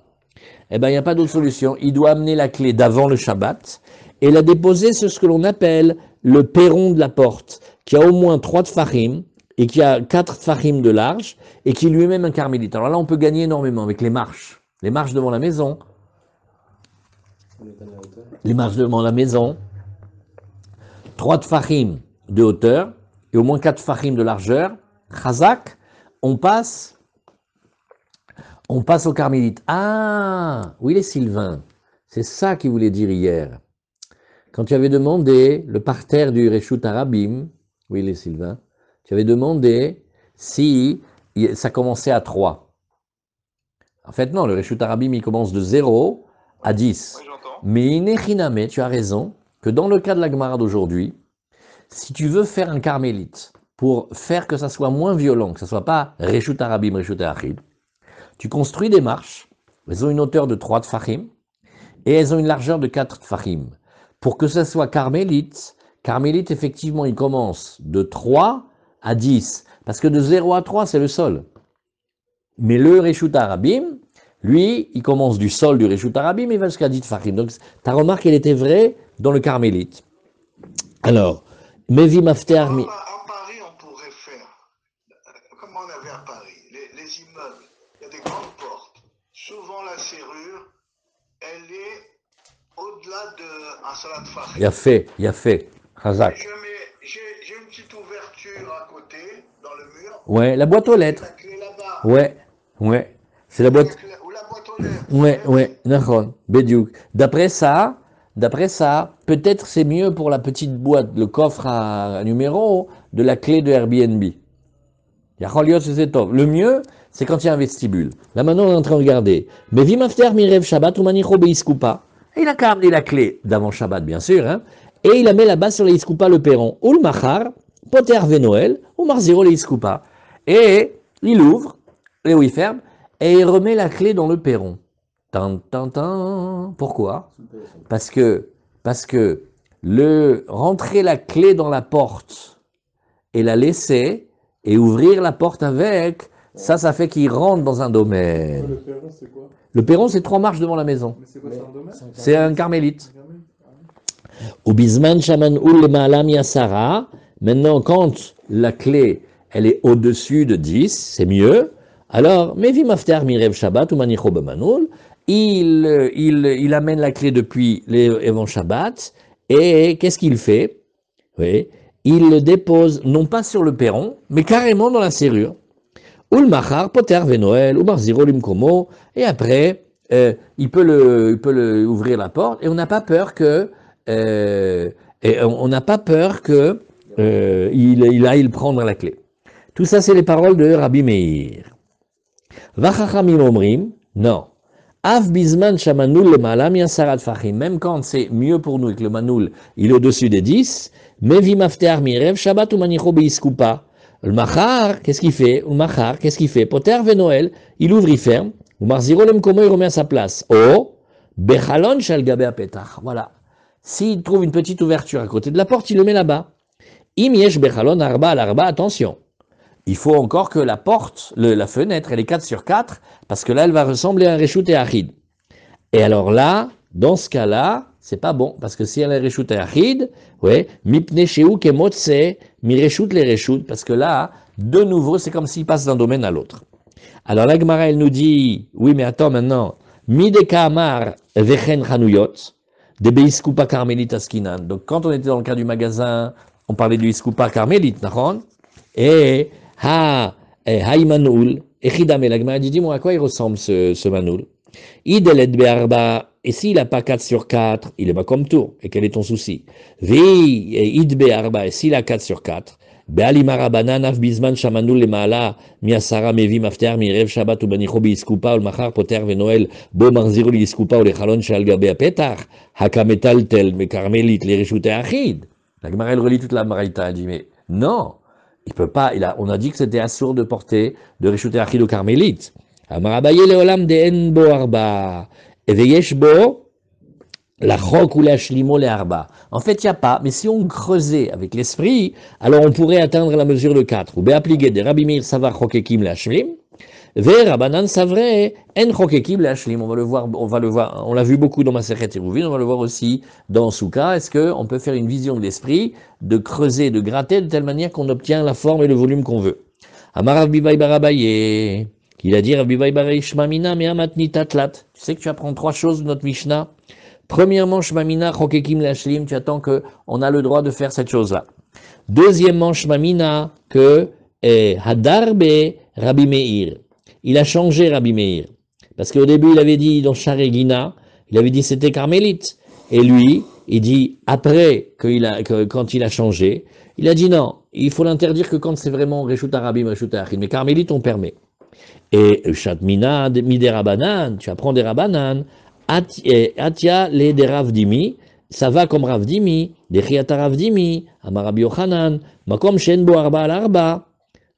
Eh bien, il n'y a pas d'autre solution. Il doit amener la clé d'avant le Shabbat et la déposer sur ce que l'on appelle le perron de la porte, qui a au moins 3 tfachim et qui a 4 tfachim de large et qui lui-même un carmélite. Alors là, on peut gagner énormément avec les marches devant la maison. Les marches devant la maison, 3 tfachim de hauteur et au moins 4 tfachim de largeur. Chazak, on passe au carmélite. Ah, oui les Sylvain, c'est ça qu'il voulait dire hier. Quand tu avais demandé le parterre du Reshut Arabim, oui les Sylvain, tu avais demandé si ça commençait à 3. En fait non, le Reshut Arabim il commence de 0 à 10. Oui, j'entends. Mais Nechiname, tu as raison, que dans le cas de la Gemara d'aujourd'hui, si tu veux faire un carmélite, pour faire que ça soit moins violent, que ça soit pas Reshut Arabim, Reshut Achid, tu construis des marches, elles ont une hauteur de 3 tfachim, et elles ont une largeur de 4 tfachim. Pour que ça soit carmélite, effectivement, il commence de 3 à 10, parce que de 0 à 3, c'est le sol. Mais le Reshut Arabim, lui, il commence du sol du Reshut Arabim, il va jusqu'à 10 tfachim. Donc, ta remarque, elle était vraie dans le carmélite. Alors, Mevi Mafter Armi. À Paris, on pourrait faire, comme on avait à Paris, les immeubles, il y a des grandes portes. Souvent, la serrure, elle est au-delà d'un salat fahim. Il y a fait, Hazak. J'ai une petite ouverture à côté, dans le mur. Ouais, la boîte aux lettres. La clé là-bas. Ouais. C'est la boîte. Ou la boîte aux lettres. Ouais, Nahon, Bediouk. D'après ça, peut-être c'est mieux pour la petite boîte, le coffre à numéro de la clé de Airbnb. Le mieux, c'est quand il y a un vestibule. Là maintenant, on est en train de regarder. Mais Vimafter Mirev Shabbat ou Manicho Beiskupa. Et il a quand même amené la clé d'avant Shabbat, bien sûr, hein. Et il la met là-bas sur les Iskupa, le perron. Ou le Machar, Poter Venoel, ou Marziro les Iskupa. Et il ouvre, et où il ferme, et il remet la clé dans le perron. Pourquoi? Parce que rentrer la clé dans la porte et la laisser et ouvrir la porte avec, ça fait qu'il rentre dans un domaine. Le perron, c'est quoi? Le perron, c'est 3 marches devant la maison. Mais c'est quoi, c'est un domaine? C'est un carmélite. Au Bisman Shaman Ul le Ma'alam Yassara. Maintenant, quand la clé, elle est au-dessus de 10, c'est mieux. Alors, Mevi Mafter Mirev Shabbat ou Manicho B'Manul, il amène la clé depuis les Evan Shabbat, et qu'est-ce qu'il fait? Oui, il le dépose, non pas sur le perron, mais carrément dans la serrure. Ou le Machar, Poter Venoel, ou Marziro Limkomo, et après, il peut ouvrir la porte, et on n'a pas peur que, il aille prendre la clé. Tout ça, c'est les paroles de Rabbi Meir. Vachachamim omrim, non. Av bisman shamanul le malam yasarat fachim. Même quand c'est mieux pour nous et que le manoul, il est au-dessus des 10, mevi maftear mirev shabbat ou manicho beiskupa. Le machar, qu'est-ce qu'il fait? Poter Venoel, il ouvre, il ferme. Ou marziro lemkomo, il remet à sa place. Oh, bechalon shal gabe apetach. Voilà. S'il trouve une petite ouverture à côté de la porte, il le met là-bas. Im yesh bechalon arba al arba, attention. Il faut encore que la porte, la fenêtre, elle est 4 sur 4, parce que là, elle va ressembler à un Reshut et Achid. Et alors là, dans ce cas-là, c'est pas bon, parce que si elle est Reshut et Achid, ouais, mipne sheu kemotse, mi Reshut le Reshut, parce que là, de nouveau, c'est comme s'il passe d'un domaine à l'autre. Alors la Gemara, elle nous dit, oui, mais attends maintenant, mi de kamar vechen chanuyot, de beiskupa carmélite askinan. Donc quand on était dans le cas du magasin, on parlait du iskupa carmélite, nachon, et Haïmanoul, Echidame, la Gemara dit, dis-moi à quoi il ressemble ce manoul. Ideled be'arba, et s'il n'a pas 4 sur 4, il est pas comme tour. Et quel est ton souci? Vi, id be'arba, et s'il a 4 sur 4, be'alimara banan, af bizman shamanoul le ma'ala, miasara mevi mafter, mirev shabbat ou banicho bi'iskupa, ou l'machar poter ve'noel, bo marziru li'iskupa, ou le chalon shal gabe apetar, hakametal tel, me karmelit, les reshute achid. La Gemara, elle relit toute la Maraïta, elle dit, mais non, il peut pas, on a dit que c'était assourd de porter de Reshut Achid au Carmélite. Amarabaye leolam de en bo arba, eveyesh bo, la chok ou la shlimo le arba. En fait, il n'y a pas, mais si on creusait avec l'esprit, alors on pourrait atteindre la mesure de 4. Ou be'appliquer de Rabbi Meir savar chokekim le hashlim, ve Rabbanan savre en chokekim le hashlim. On va le voir, on l'a vu beaucoup dans Masechet Eruvin, on va le voir aussi dans Souka. Est-ce qu'on peut faire une vision de l'esprit, de creuser, de gratter de telle manière qu'on obtient la forme et le volume qu'on veut? Amar Rabbi Bay Barabaye, il a dit Rabbi Bay Barabaye Shmamina me'amatni tatlat. Tu sais que tu apprends 3 choses de notre Mishnah. Premièrement, Shmamina chokekim le hashlim, tu attends qu'on a le droit de faire cette chose-là. Deuxièmement, Shmamina, que Hadarbe Rabbi Meir. Il a changé Rabbi Meir. Parce qu'au début, il avait dit dans Sharegina, il avait dit c'était carmélite. Et lui, il dit après quand il a changé, il a dit non, il faut l'interdire que quand c'est vraiment Reshut Arabim, Reshut Achid. Mais carmélite, on permet. Et Shatmina, Mide Rabanan, tu apprends des Rabanan, Atia le de Ravdimi, ça va comme Ravdimi, des Chiata Ravdimi, Amarabi Yochanan, Makom Shen Bo Arba al Arba.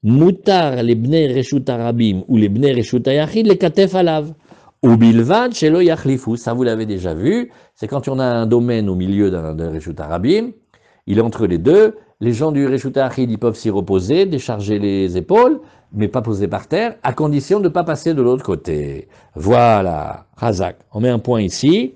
Moutar les bnei reshut arabim ou les bnei reshut ayachid les katef alav. Ou bilvad shelo yachlifu, ça vous l'avez déjà vu, c'est quand on a un domaine au milieu d'un reshut arabim, il est entre les deux, les gens du reshut ayachid ils peuvent s'y reposer, décharger les épaules, mais pas poser par terre, à condition de ne pas passer de l'autre côté. Voilà, Razak, on met un point ici.